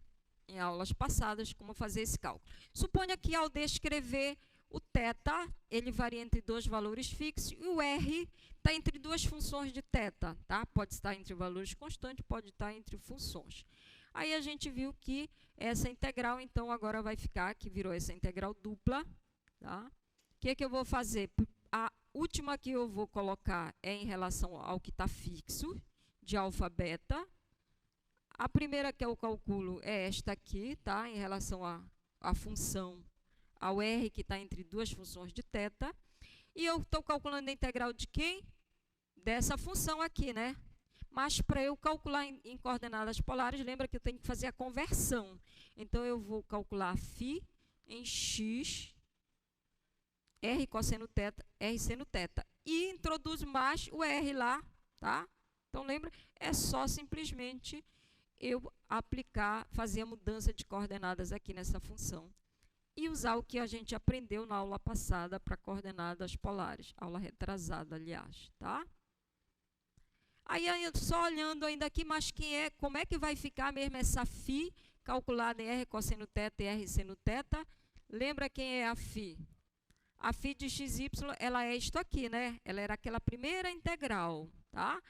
[SPEAKER 1] em aulas passadas, como fazer esse cálculo. Suponha que ao descrever o θ, ele varia entre dois valores fixos, e o R está entre duas funções de θ, tá? Pode estar entre valores constantes, pode estar entre funções. Aí a gente viu que essa integral, então, agora vai ficar, que virou essa integral dupla, tá? O que eu vou fazer? A última que eu vou colocar é em relação ao que está fixo, de alfa beta. A primeira que eu calculo é esta aqui, tá? Em relação à função, ao R, que está entre duas funções de θ. E eu estou calculando a integral de quem? Dessa função aqui, né? Mas para eu calcular em coordenadas polares, lembra que eu tenho que fazer a conversão. Então, eu vou calcular φ em x, R cosseno θ, R seno θ. E introduzo mais o R lá, tá? Então, lembra? É só simplesmente eu fazer a mudança de coordenadas aqui nessa função e usar o que a gente aprendeu na aula passada para coordenadas polares, aula retrasada, aliás, tá? Aí, só olhando ainda aqui, mas como é que vai ficar mesmo essa φ calculada em R cosseno θ e R seno θ? Lembra quem é a φ? A φ de xy, ela é isto aqui, né? Ela era aquela primeira integral, tá?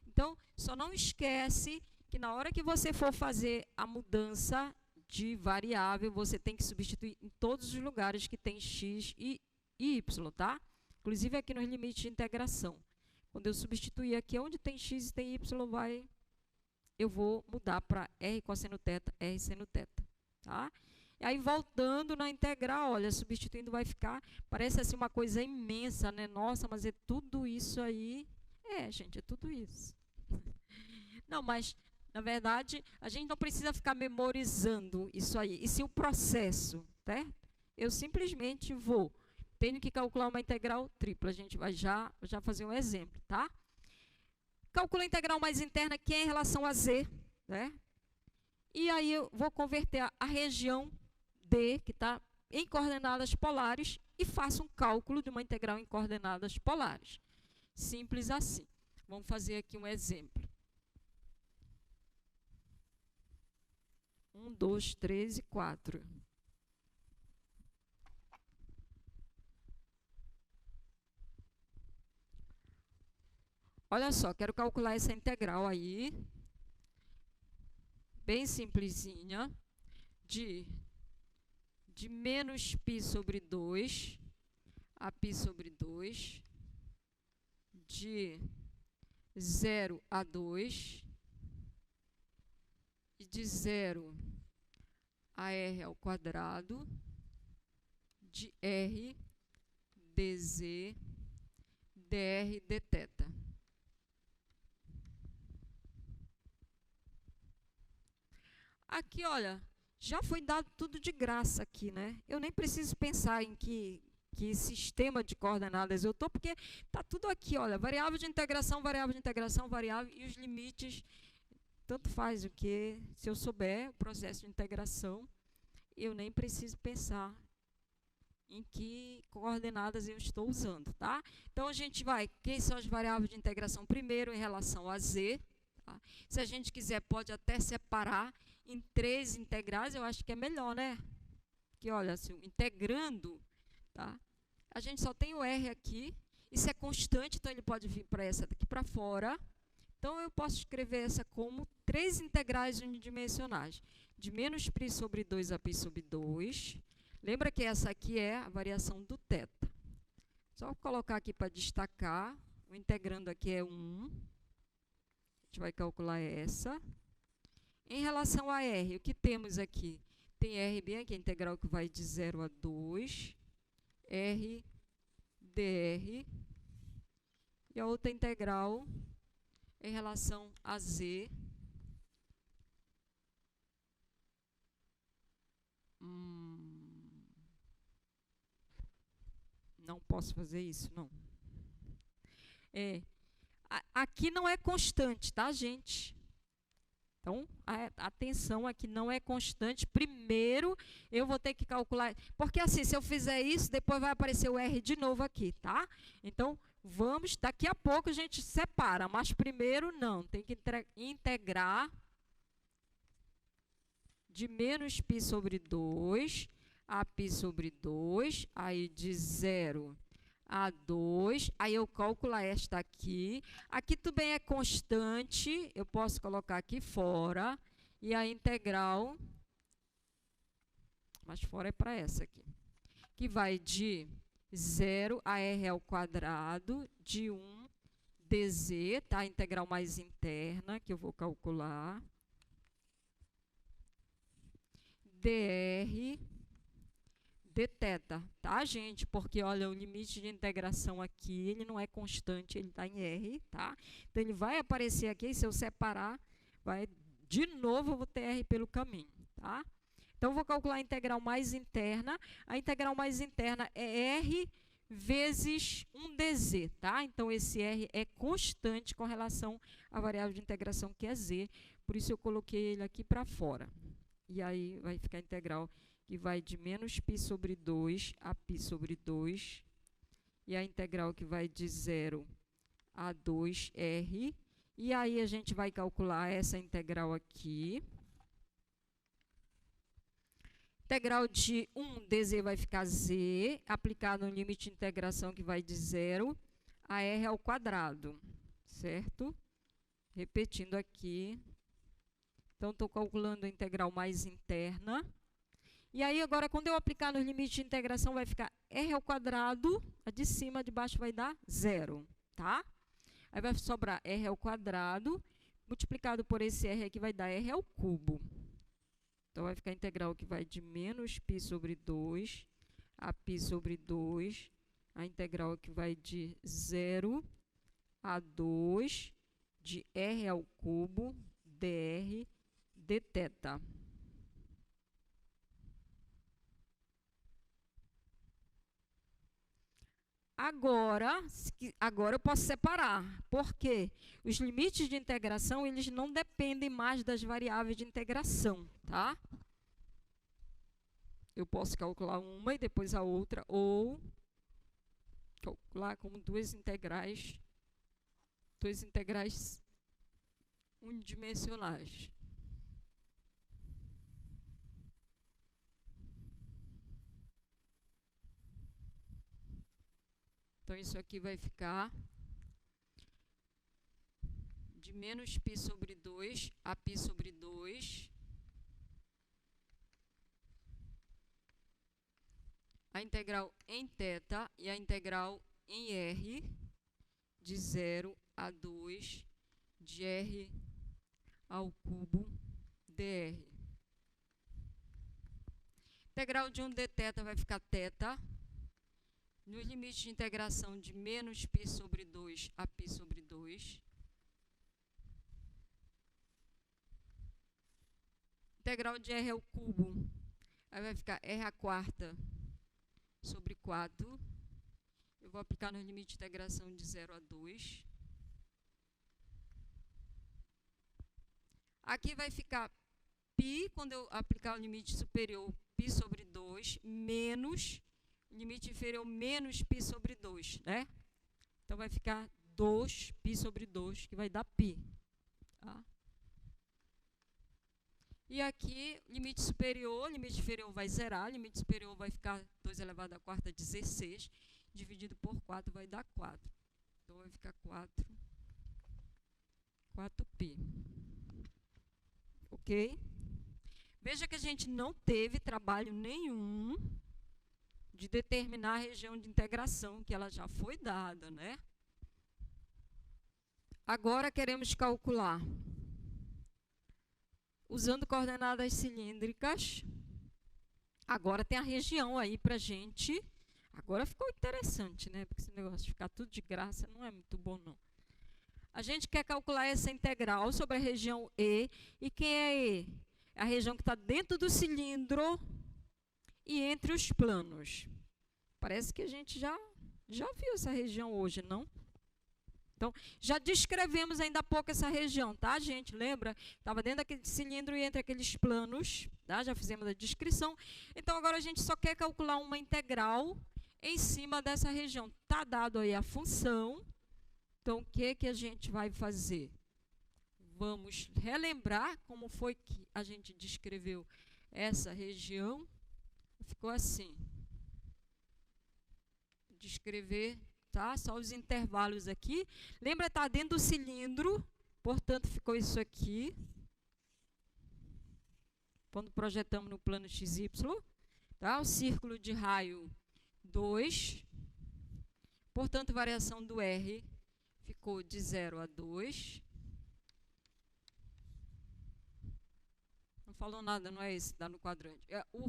[SPEAKER 1] Então, só não esquece que na hora que você for fazer a mudança de variável, você tem que substituir em todos os lugares que tem x e y, tá? Inclusive aqui nos limites de integração. Quando eu substituir aqui onde tem x e tem y, eu vou mudar para R cosseno θ, R seno θ, tá? E aí, voltando na integral, olha, substituindo vai ficar, parece assim uma coisa imensa, né? Nossa, mas é tudo isso aí? É, gente, é tudo isso. Não, mas, na verdade, a gente não precisa ficar memorizando isso aí, e sim o processo, certo? Eu simplesmente tenho que calcular uma integral tripla, a gente vai já fazer um exemplo, tá? Calculo a integral mais interna, que é em relação a z, né? E aí eu vou converter a região D, que está em coordenadas polares, e faço um cálculo de uma integral em coordenadas polares. Simples assim. Vamos fazer aqui um exemplo. 1, 2, 3 e 4. Olha só, quero calcular essa integral aí, bem simplesinha, de de menos π sobre 2 a π sobre 2, de 0 a 2, e de 0 a r ao quadrado, de r dz dr dθ. Aqui, olha, já foi dado tudo de graça aqui, né? Eu nem preciso pensar em que sistema de coordenadas eu estou, porque está tudo aqui, olha, variável de integração, variável, e os limites, tanto faz o que, se eu souber o processo de integração, eu nem preciso pensar em que coordenadas eu estou usando, tá? Então, a gente vai, quem são as variáveis de integração? Primeiro, em relação a z, tá? Se a gente quiser, pode até separar em 3 integrais, eu acho que é melhor, né? Que, olha, assim, integrando, tá? A gente só tem o r aqui, isso é constante, então ele pode vir para essa daqui para fora. Então, eu posso escrever essa como 3 integrais unidimensionais, de menos π sobre 2 a π sobre 2. Lembra que essa aqui é a variação do θ. Só colocar aqui para destacar, o integrando aqui é 1. A gente vai calcular essa. Em relação a r, o que temos aqui? Tem r bem aqui, a integral que vai de 0 a 2, r dr, e a outra integral em relação a z, não posso fazer isso, não. Aqui não é constante, tá, gente? Então, atenção, aqui não é constante. Primeiro, eu vou ter que calcular, porque assim, se eu fizer isso, depois vai aparecer o R de novo aqui, tá? Então, vamos, daqui a pouco a gente separa, mas primeiro não, tem que integrar de menos π sobre 2 a π sobre 2, aí de 0 a 2, aí eu calculo esta aqui. Aqui também é constante, eu posso colocar aqui fora, e a integral, mas fora é para essa aqui, que vai de 0 a r ao quadrado, de 1 dz, tá? A integral mais interna, que eu vou calcular, dr dθ, tá, gente? Porque, olha, o limite de integração aqui, ele não é constante, ele está em R, tá? Então, ele vai aparecer aqui, e se eu separar, vai, de novo, eu vou ter R pelo caminho, tá? Então, eu vou calcular a integral mais interna. A integral mais interna é R vezes 1 dz, tá? Então, esse R é constante com relação à variável de integração, que é z. Por isso, eu coloquei ele aqui para fora. E aí, vai ficar a integral que vai de menos π sobre 2 a π sobre 2, e a integral que vai de 0 a 2r, e aí a gente vai calcular essa integral aqui. Integral de 1 dz vai ficar z, aplicado no limite de integração que vai de 0 a r ao quadrado, certo? Repetindo aqui. Então, estou calculando a integral mais interna. E aí, agora, quando eu aplicar no limite de integração, vai ficar r ao quadrado, a de cima, a de baixo vai dar 0, tá? Aí vai sobrar r ao quadrado, multiplicado por esse r aqui, vai dar r ao cubo. Então, vai ficar a integral que vai de menos π sobre 2 a π sobre 2, a integral que vai de 0 a 2 de r ao cubo dr dθ. Agora eu posso separar, porque os limites de integração, eles não dependem mais das variáveis de integração, tá? Eu posso calcular uma e depois a outra, ou calcular como duas integrais unidimensionais. Então, isso aqui vai ficar de menos π sobre 2 a π sobre 2, a integral em θ e a integral em R de 0 a 2 de R ao cubo dr. Integral de 1 dθ vai ficar θ. Nos limites de integração de menos π sobre 2 a π sobre 2. Integral de R ao cubo, aí vai ficar R à quarta sobre 4. Eu vou aplicar no limite de integração de 0 a 2. Aqui vai ficar π, quando eu aplicar o limite superior, π sobre 2, menos limite inferior menos π sobre 2, né? Então, vai ficar 2π sobre 2, que vai dar π. Tá? E aqui, limite inferior vai zerar, limite superior vai ficar 2 elevado à quarta, 16, dividido por 4 vai dar 4. Então, vai ficar 4π. Ok? Veja que a gente não teve trabalho nenhum de determinar a região de integração, que ela já foi dada, né? Agora queremos calcular, usando coordenadas cilíndricas. Agora tem a região aí para a gente. Agora ficou interessante, né? Porque esse negócio de ficar tudo de graça não é muito bom, não. A gente quer calcular essa integral sobre a região E. E quem é E? É a região que está dentro do cilindro e entre os planos. Parece que a gente já viu essa região hoje, não? Então, já descrevemos ainda há pouco essa região, tá, gente? Lembra? Estava dentro daquele cilindro e entre aqueles planos, tá? Já fizemos a descrição. Então, agora a gente só quer calcular uma integral em cima dessa região. Está dado aí a função. Então, o que a gente vai fazer? Vamos relembrar como foi que a gente descreveu essa região. Ficou assim. Descrever, tá? Só os intervalos aqui. Lembra, está dentro do cilindro, portanto, ficou isso aqui. Quando projetamos no plano XY, tá? O círculo de raio 2. Portanto, variação do R ficou de 0 a 2. Não falou nada, não é esse, dá no quadrante. É o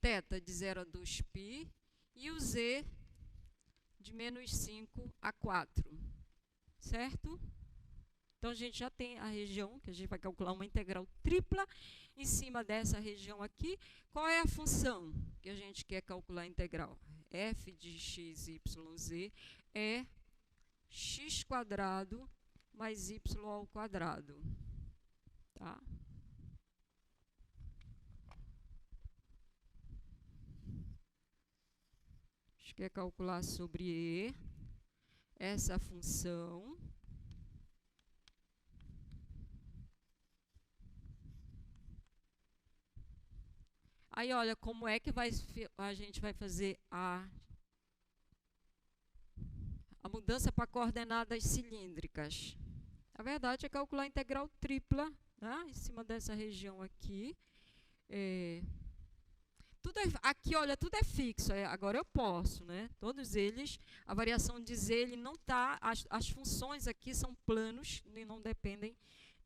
[SPEAKER 1] θ de 0 a 2π e o z de menos 5 a 4. Certo? Então, a gente já tem a região, que a gente vai calcular uma integral tripla em cima dessa região aqui. Qual é a função que a gente quer calcular a integral? F de x, y, z é x² mais y ao quadrado. Tá? A gente quer calcular sobre E essa função. Aí, olha, como é que a gente vai fazer a mudança para coordenadas cilíndricas? Na verdade, é calcular a integral tripla, né, em cima dessa região aqui. Aqui, olha, tudo é fixo. Agora eu posso, né? Todos eles, a variação de z, ele não está. As funções aqui são planos e não dependem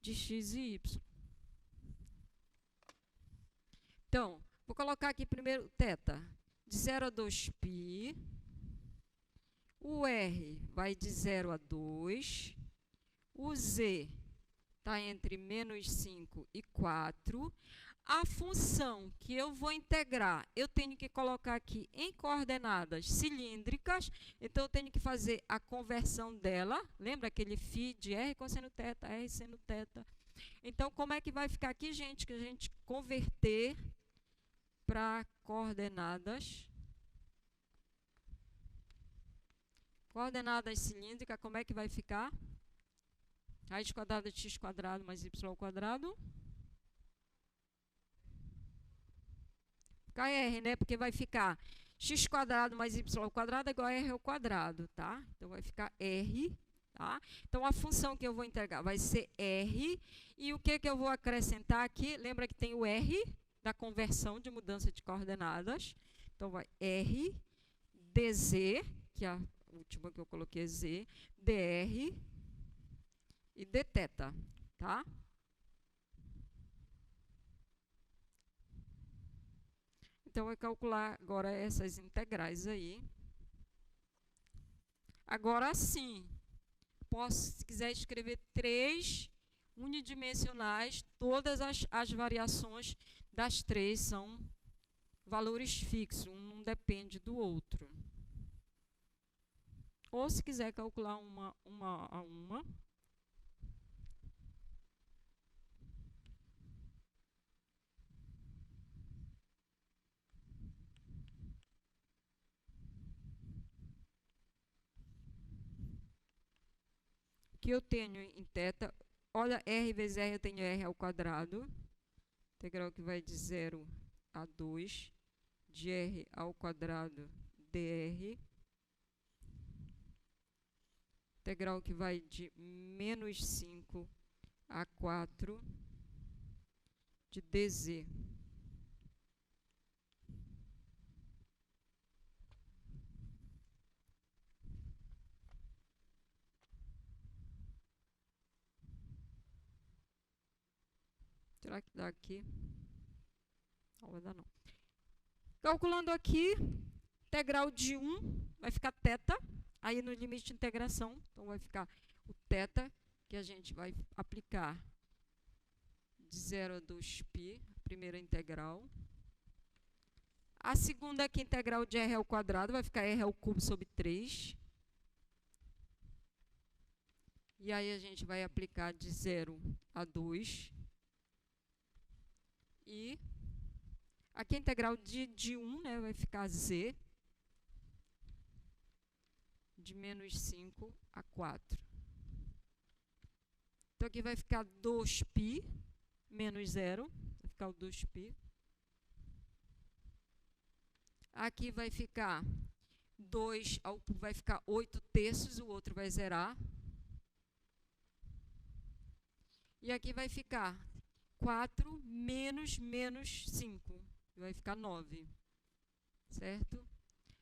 [SPEAKER 1] de x e y. Então, vou colocar aqui primeiro θ de 0 a 2π. O R vai de 0 a 2. O Z está entre menos 5 e 4. A função que eu vou integrar, eu tenho que colocar aqui em coordenadas cilíndricas. Então, eu tenho que fazer a conversão dela. Lembra aquele φ de R cosseno θ, R seno θ. Então, como é que vai ficar aqui, gente? Que a gente converter para coordenadas. Coordenadas cilíndricas, como é que vai ficar? Raiz quadrada de x² mais y². Fica R, né? Porque vai ficar x² mais y² igual a R ao quadrado, tá? Então, vai ficar R, tá? Então, a função que eu vou integrar vai ser R. E o que eu vou acrescentar aqui? Lembra que tem o R, da conversão de mudança de coordenadas. Então, vai R, dz, que é a última que eu coloquei é Z, dr e dθ, tá? Então, vai calcular agora essas integrais aí. Agora sim, posso, se quiser, escrever 3 unidimensionais, todas as variações das 3 são valores fixos, um não depende do outro. Ou se quiser calcular uma a uma, que eu tenho em θ, olha, r vezes r, eu tenho r ao quadrado, integral que vai de 0 a 2, de r ao quadrado dr, integral que vai de menos 5 a 4, de dz. Será que dá aqui? Não vai dar não. Calculando aqui, integral de 1 vai ficar θ, aí no limite de integração, então vai ficar o θ, que a gente vai aplicar de 0 a 2π, primeira integral. A segunda aqui, integral de r ao quadrado, vai ficar r ao cubo sobre 3. E aí a gente vai aplicar de 0 a 2. E aqui a integral de 1, né, vai ficar z, de menos 5 a 4. Então, aqui vai ficar 2π menos 0, vai ficar o 2π. Aqui vai ficar 2 ao cubo, vai ficar 8/3, o outro vai zerar. E aqui vai ficar 4 menos 5, vai ficar 9, certo?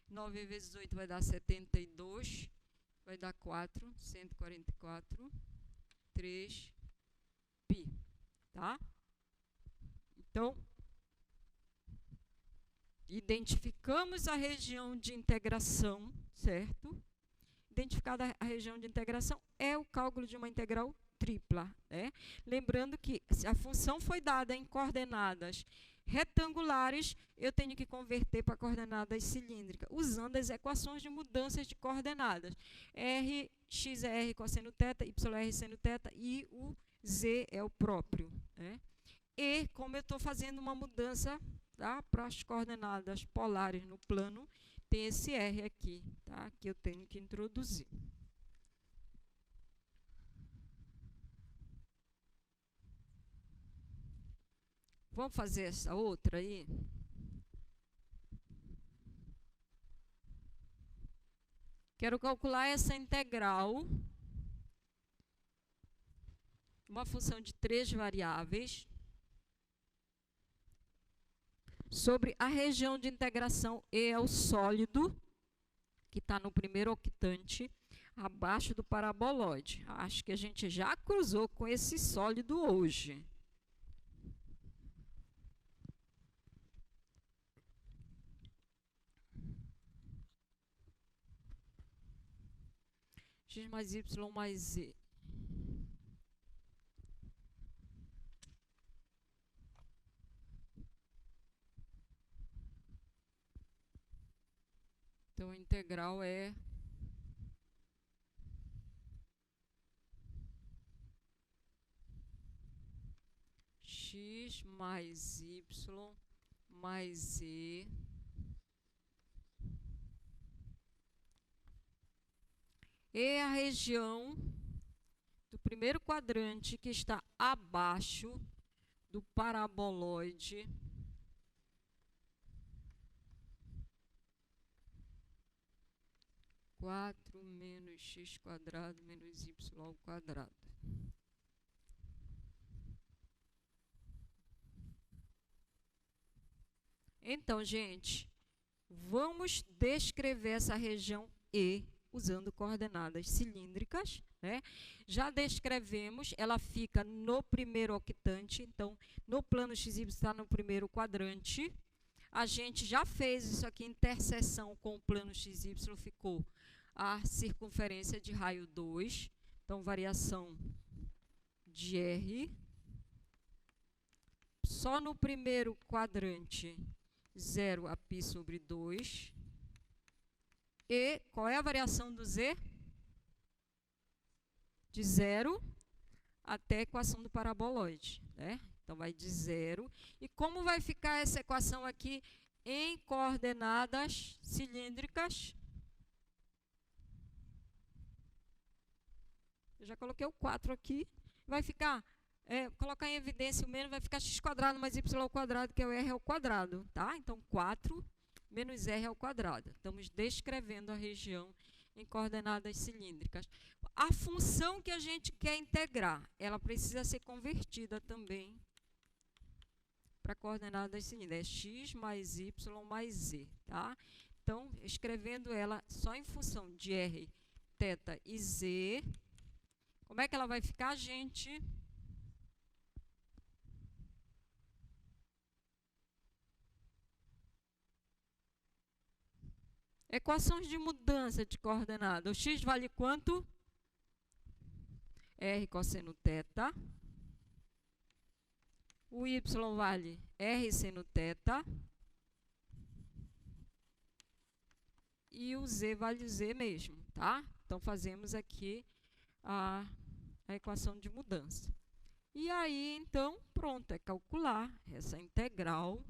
[SPEAKER 1] 9 vezes 8 vai dar 72, vai dar 4, 144, 3π, tá? Então, identificamos a região de integração, certo? Identificada a região de integração, é o cálculo de uma integral tripla, né? Lembrando que se a função foi dada em coordenadas retangulares, eu tenho que converter para coordenadas cilíndricas, usando as equações de mudanças de coordenadas. R, x é r cosseno θ, y é r seno θ, e o z é o próprio, né? E, como eu estou fazendo uma mudança, tá, para as coordenadas polares no plano, tem esse r aqui, tá, que eu tenho que introduzir. Vamos fazer essa outra aí? Quero calcular essa integral, uma função de 3 variáveis, sobre a região de integração E é o sólido, que está no primeiro octante, abaixo do paraboloide. Acho que a gente já cruzou com esse sólido hoje. X mais Y mais Z. Então, a integral é x mais y mais z é a região do primeiro quadrante que está abaixo do paraboloide quatro menos x quadrado menos y ao quadrado. Então, gente, vamos descrever essa região E usando coordenadas cilíndricas, né? Já descrevemos, ela fica no primeiro octante, então, no plano XY está no primeiro quadrante. A gente já fez isso aqui, interseção com o plano XY, ficou a circunferência de raio 2, então, variação de R. Só no primeiro quadrante, 0 a π sobre 2. E qual é a variação do Z? De 0 até a equação do paraboloide, né? Então, vai de 0. E como vai ficar essa equação aqui em coordenadas cilíndricas? Eu já coloquei o 4 aqui. Vai ficar, colocar em evidência o menos, vai ficar x² mais y², que é o r ao quadrado, tá? Então, 4 menos r ao quadrado. Estamos descrevendo a região em coordenadas cilíndricas. A função que a gente quer integrar, ela precisa ser convertida também para coordenadas cilíndricas. É x mais y mais z, tá? Então, escrevendo ela só em função de r, θ e z, como é que ela vai ficar, gente? Equações de mudança de coordenada. O x vale quanto? R cosseno θ. O y vale R seno θ. E o z vale z mesmo, tá? Então, fazemos aqui a equação de mudança. E aí, então, pronto, é calcular essa integral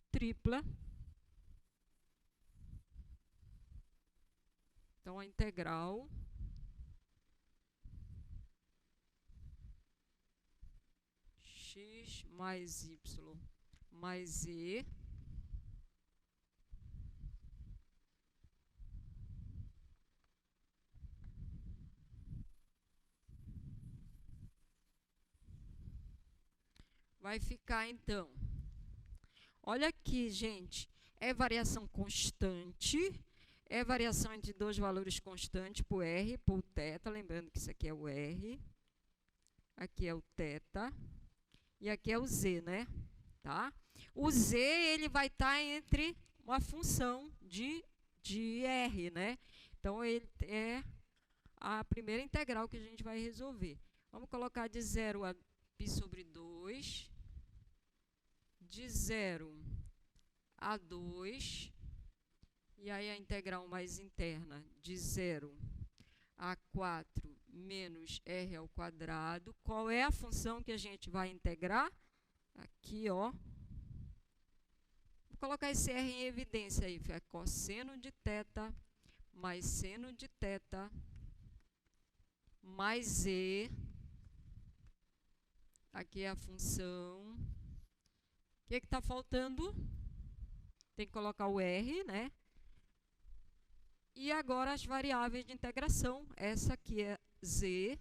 [SPEAKER 1] tripla. Então, a integral x mais y mais z vai ficar, então, olha aqui, gente, é variação constante, é variação entre dois valores constantes, por R e por θ, lembrando que isso aqui é o R, aqui é o θ, e aqui é o Z, né? Tá? O Z, ele vai estar entre uma função de R, né? Então, ele é a primeira integral que a gente vai resolver. Vamos colocar de 0 a π sobre 2, de 0 a 2, e aí a integral mais interna, de 0 a 4 menos r ao quadrado. Qual é a função que a gente vai integrar? Aqui, ó. Vou colocar esse r em evidência aí. É cosseno de θ mais seno de θ mais z. Aqui é a função. O que está faltando? Tem que colocar o r, né? E agora as variáveis de integração. Essa aqui é z.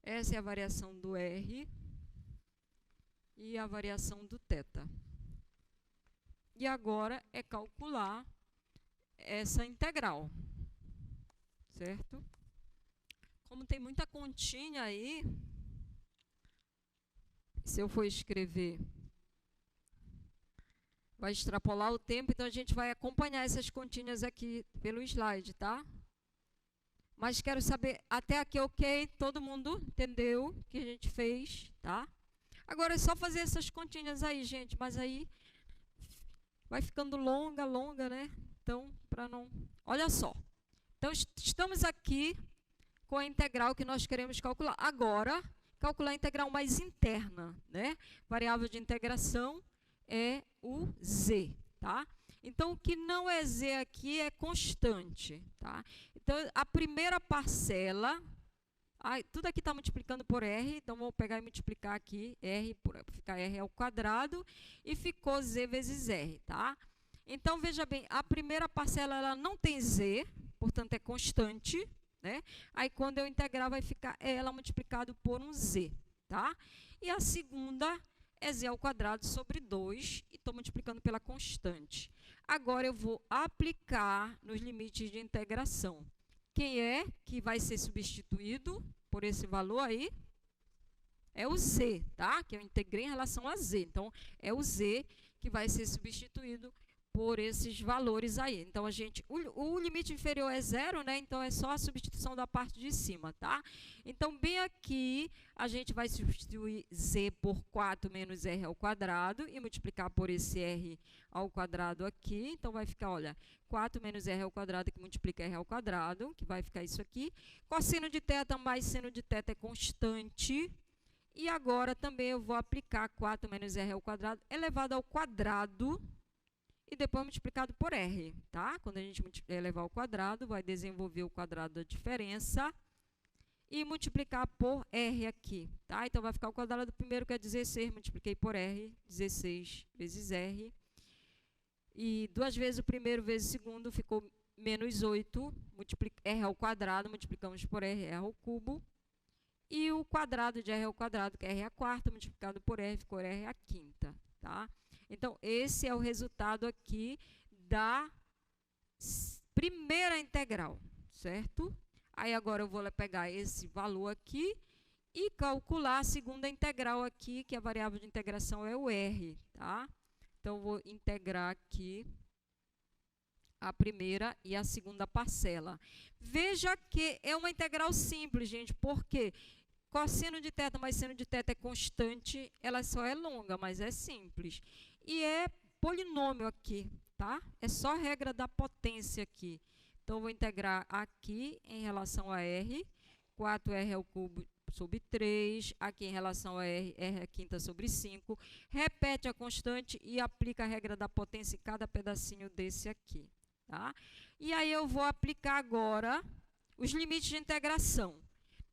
[SPEAKER 1] Essa é a variação do r. E a variação do θ. E agora é calcular essa integral. Certo? Como tem muita continha aí, se eu for escrever, vai extrapolar o tempo, então a gente vai acompanhar essas continhas aqui pelo slide, tá? Mas quero saber, até aqui ok? Todo mundo entendeu o que a gente fez, tá? Agora é só fazer essas continhas aí, gente, mas aí vai ficando longa, né? Então, para não... Olha só. Então, estamos aqui com a integral que nós queremos calcular. Agora, calcular a integral mais interna, né? Variável de integração é o z, tá? Então, o que não é z aqui é constante, tá? Então, a primeira parcela, tudo aqui está multiplicando por r, então vou pegar e multiplicar aqui, fica r ao quadrado, e ficou z vezes r, tá? Então, veja bem, a primeira parcela ela não tem z, portanto, é constante, né? Aí, quando eu integrar, vai ficar ela multiplicado por um z, tá? E a segunda é z ao quadrado sobre 2, e estou multiplicando pela constante. Agora, eu vou aplicar nos limites de integração. Quem é que vai ser substituído por esse valor aí? É o z, tá? Que eu integrei em relação a z. Então, é o z que vai ser substituído por esses valores aí. Então, o limite inferior é 0, né? Então, é só a substituição da parte de cima, tá? Então, bem aqui, a gente vai substituir z por 4 menos r ao quadrado e multiplicar por esse r ao quadrado aqui. Então, vai ficar, olha, 4 menos r ao quadrado que multiplica r ao quadrado, que vai ficar isso aqui. Cosseno de θ mais seno de θ é constante. E agora também eu vou aplicar 4 menos r ao quadrado elevado ao quadrado e depois multiplicado por r, tá? Quando a gente elevar ao quadrado, vai desenvolver o quadrado da diferença e multiplicar por r aqui, tá? Então, vai ficar o quadrado do primeiro, que é 16, multipliquei por r, 16 vezes r. E 2 vezes o primeiro vezes o segundo ficou menos 8, r ao quadrado, multiplicamos por r ao cubo. E o quadrado de r ao quadrado, que é r à quarta, multiplicado por r, ficou r à quinta, tá? Então, esse é o resultado aqui da primeira integral, certo? Aí, agora, eu vou pegar esse valor aqui e calcular a segunda integral aqui, que a variável de integração é o r, tá? Então, eu vou integrar aqui a primeira e a segunda parcela. Veja que é uma integral simples, gente, porque cosseno de θ mais seno de θ é constante, ela só é longa, mas é simples. E é polinômio aqui, tá? É só regra da potência aqui. Então, vou integrar aqui em relação a r, 4r ao cubo sobre 3, aqui em relação a r, r à quinta sobre 5. Repete a constante e aplica a regra da potência em cada pedacinho desse aqui, tá? E aí, eu vou aplicar agora os limites de integração.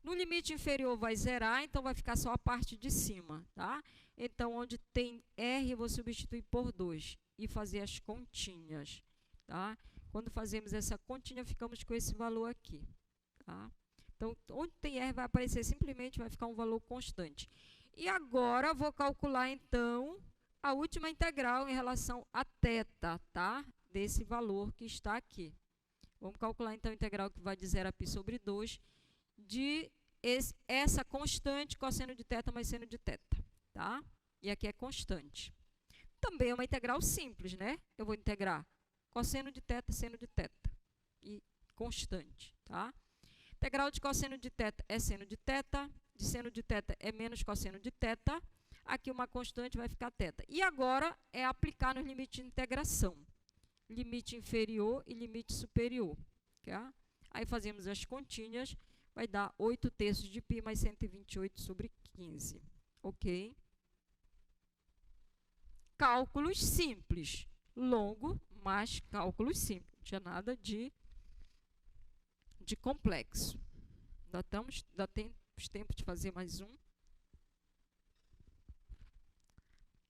[SPEAKER 1] No limite inferior vai zerar, então vai ficar só a parte de cima, tá? Então, onde tem r, eu vou substituir por 2 e fazer as continhas, tá? Quando fazemos essa continha, ficamos com esse valor aqui, tá? Então, onde tem r, vai aparecer simplesmente, vai ficar um valor constante. E agora, vou calcular, então, a última integral em relação a θ, tá? Desse valor que está aqui. Vamos calcular, então, a integral que vai de 0 a π sobre 2 de essa constante, cosseno de θ mais seno de θ, tá? E aqui é constante. Também é uma integral simples, né? Eu vou integrar cosseno de θ, seno de θ e constante, tá? Integral de cosseno de θ é seno de θ, de seno de θ é menos cosseno de θ, aqui uma constante vai ficar θ. E agora é aplicar nos limites de integração, limite inferior e limite superior, tá? Aí fazemos as continhas, vai dar 8 terços de π mais 128 sobre 15, ok? Cálculos simples, longo, mas cálculos simples, não tinha nada de complexo. Ainda temos tempo de fazer mais um?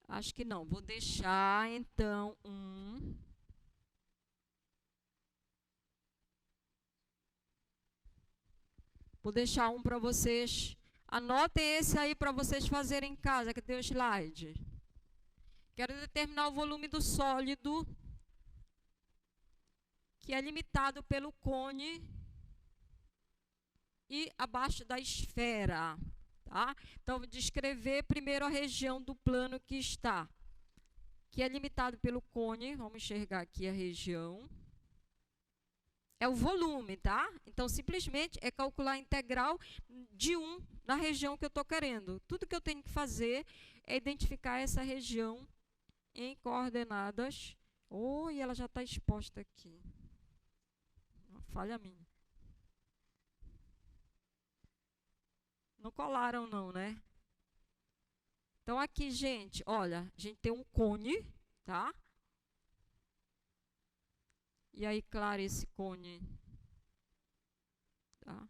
[SPEAKER 1] Acho que não, vou deixar então um. Vou deixar um para vocês. Anotem esse aí para vocês fazerem em casa, que tem o slide. Quero determinar o volume do sólido, que é limitado pelo cone e abaixo da esfera, tá? Então, vou descrever primeiro a região do plano que está, que é limitado pelo cone. Vamos enxergar aqui a região. É o volume, tá? Então, simplesmente é calcular a integral de 1 na região que eu estou querendo. Tudo que eu tenho que fazer é identificar essa região em coordenadas. E ela já está exposta aqui. Uma falha minha. Não colaram não, né? Então, aqui, gente, olha, a gente tem um cone, tá? E aí, claro, esse cone, tá?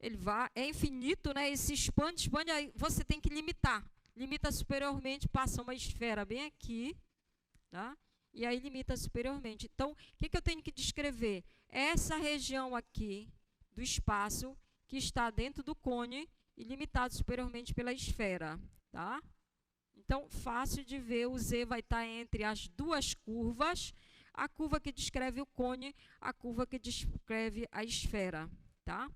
[SPEAKER 1] Ele é infinito, né? E se expande, aí você tem que limitar. Limita superiormente, passa uma esfera bem aqui, tá? e aí limita superiormente. Então, o que eu tenho que descrever? Essa região aqui do espaço que está dentro do cone e limitado superiormente pela esfera, tá? Então, fácil de ver, o Z vai estar entre as duas curvas, a curva que descreve o cone, a curva que descreve a esfera, tá?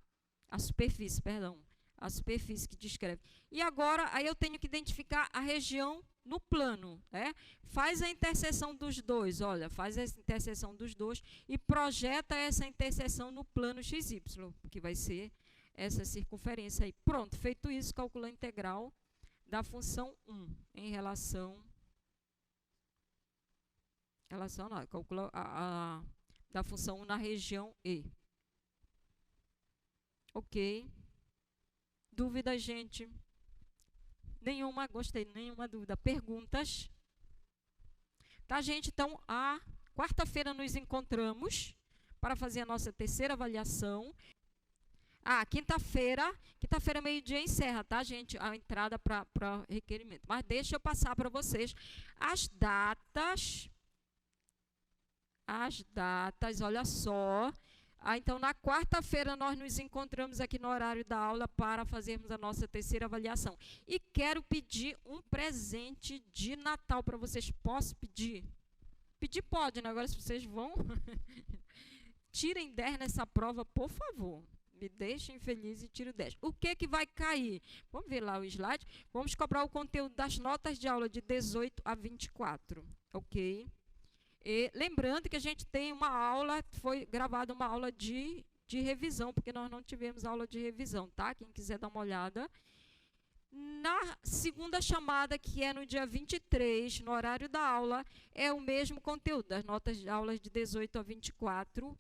[SPEAKER 1] A superfície, perdão, a superfície que descreve. E agora, aí eu tenho que identificar a região no plano, né? Faz a interseção dos dois, olha, faz a interseção dos dois e projeta essa interseção no plano XY, que vai ser essa circunferência aí. Pronto, feito isso, calcula a integral da função 1 em relação não, calcula da função 1 na região E. Ok. Dúvida, gente? Nenhuma, gostei, nenhuma dúvida. Perguntas? Tá, gente? Então, a quarta-feira nos encontramos para fazer a nossa terceira avaliação. Quinta-feira, meio-dia encerra, tá, gente? A entrada para requerimento. Mas deixa eu passar para vocês as datas. Olha só. Então, na quarta-feira, nós nos encontramos aqui no horário da aula para fazermos a nossa terceira avaliação. E quero pedir um presente de Natal para vocês. Posso pedir? Pedir pode, né? Agora, se vocês vão, tirem 10 nessa prova, por favor. Me deixem feliz e tiro 10. O que vai cair? Vamos ver lá o slide. Vamos cobrar o conteúdo das notas de aula de 18 a 24. Ok? E lembrando que a gente tem uma aula, foi gravada uma aula de revisão, porque nós não tivemos aula de revisão, tá? Quem quiser dar uma olhada. Na segunda chamada, que é no dia 23, no horário da aula, é o mesmo conteúdo, das notas de aulas de 18 a 24.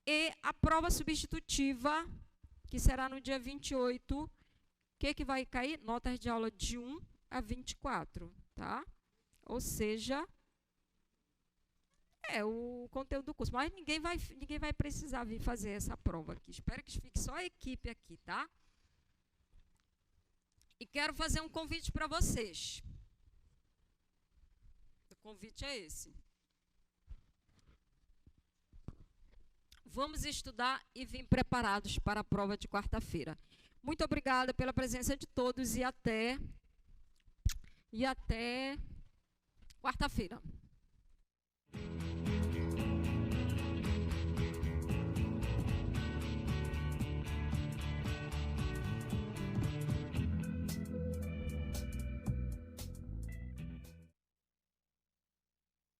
[SPEAKER 1] E a prova substitutiva, que será no dia 28, o que vai cair? Notas de aula de 1 a 24, tá? Ou seja, o conteúdo do curso. Mas ninguém vai precisar vir fazer essa prova aqui. Espero que fique só a equipe aqui, tá? E quero fazer um convite para vocês. O convite é esse. Vamos estudar e vir preparados para a prova de quarta-feira. Muito obrigada pela presença de todos e até quarta-feira.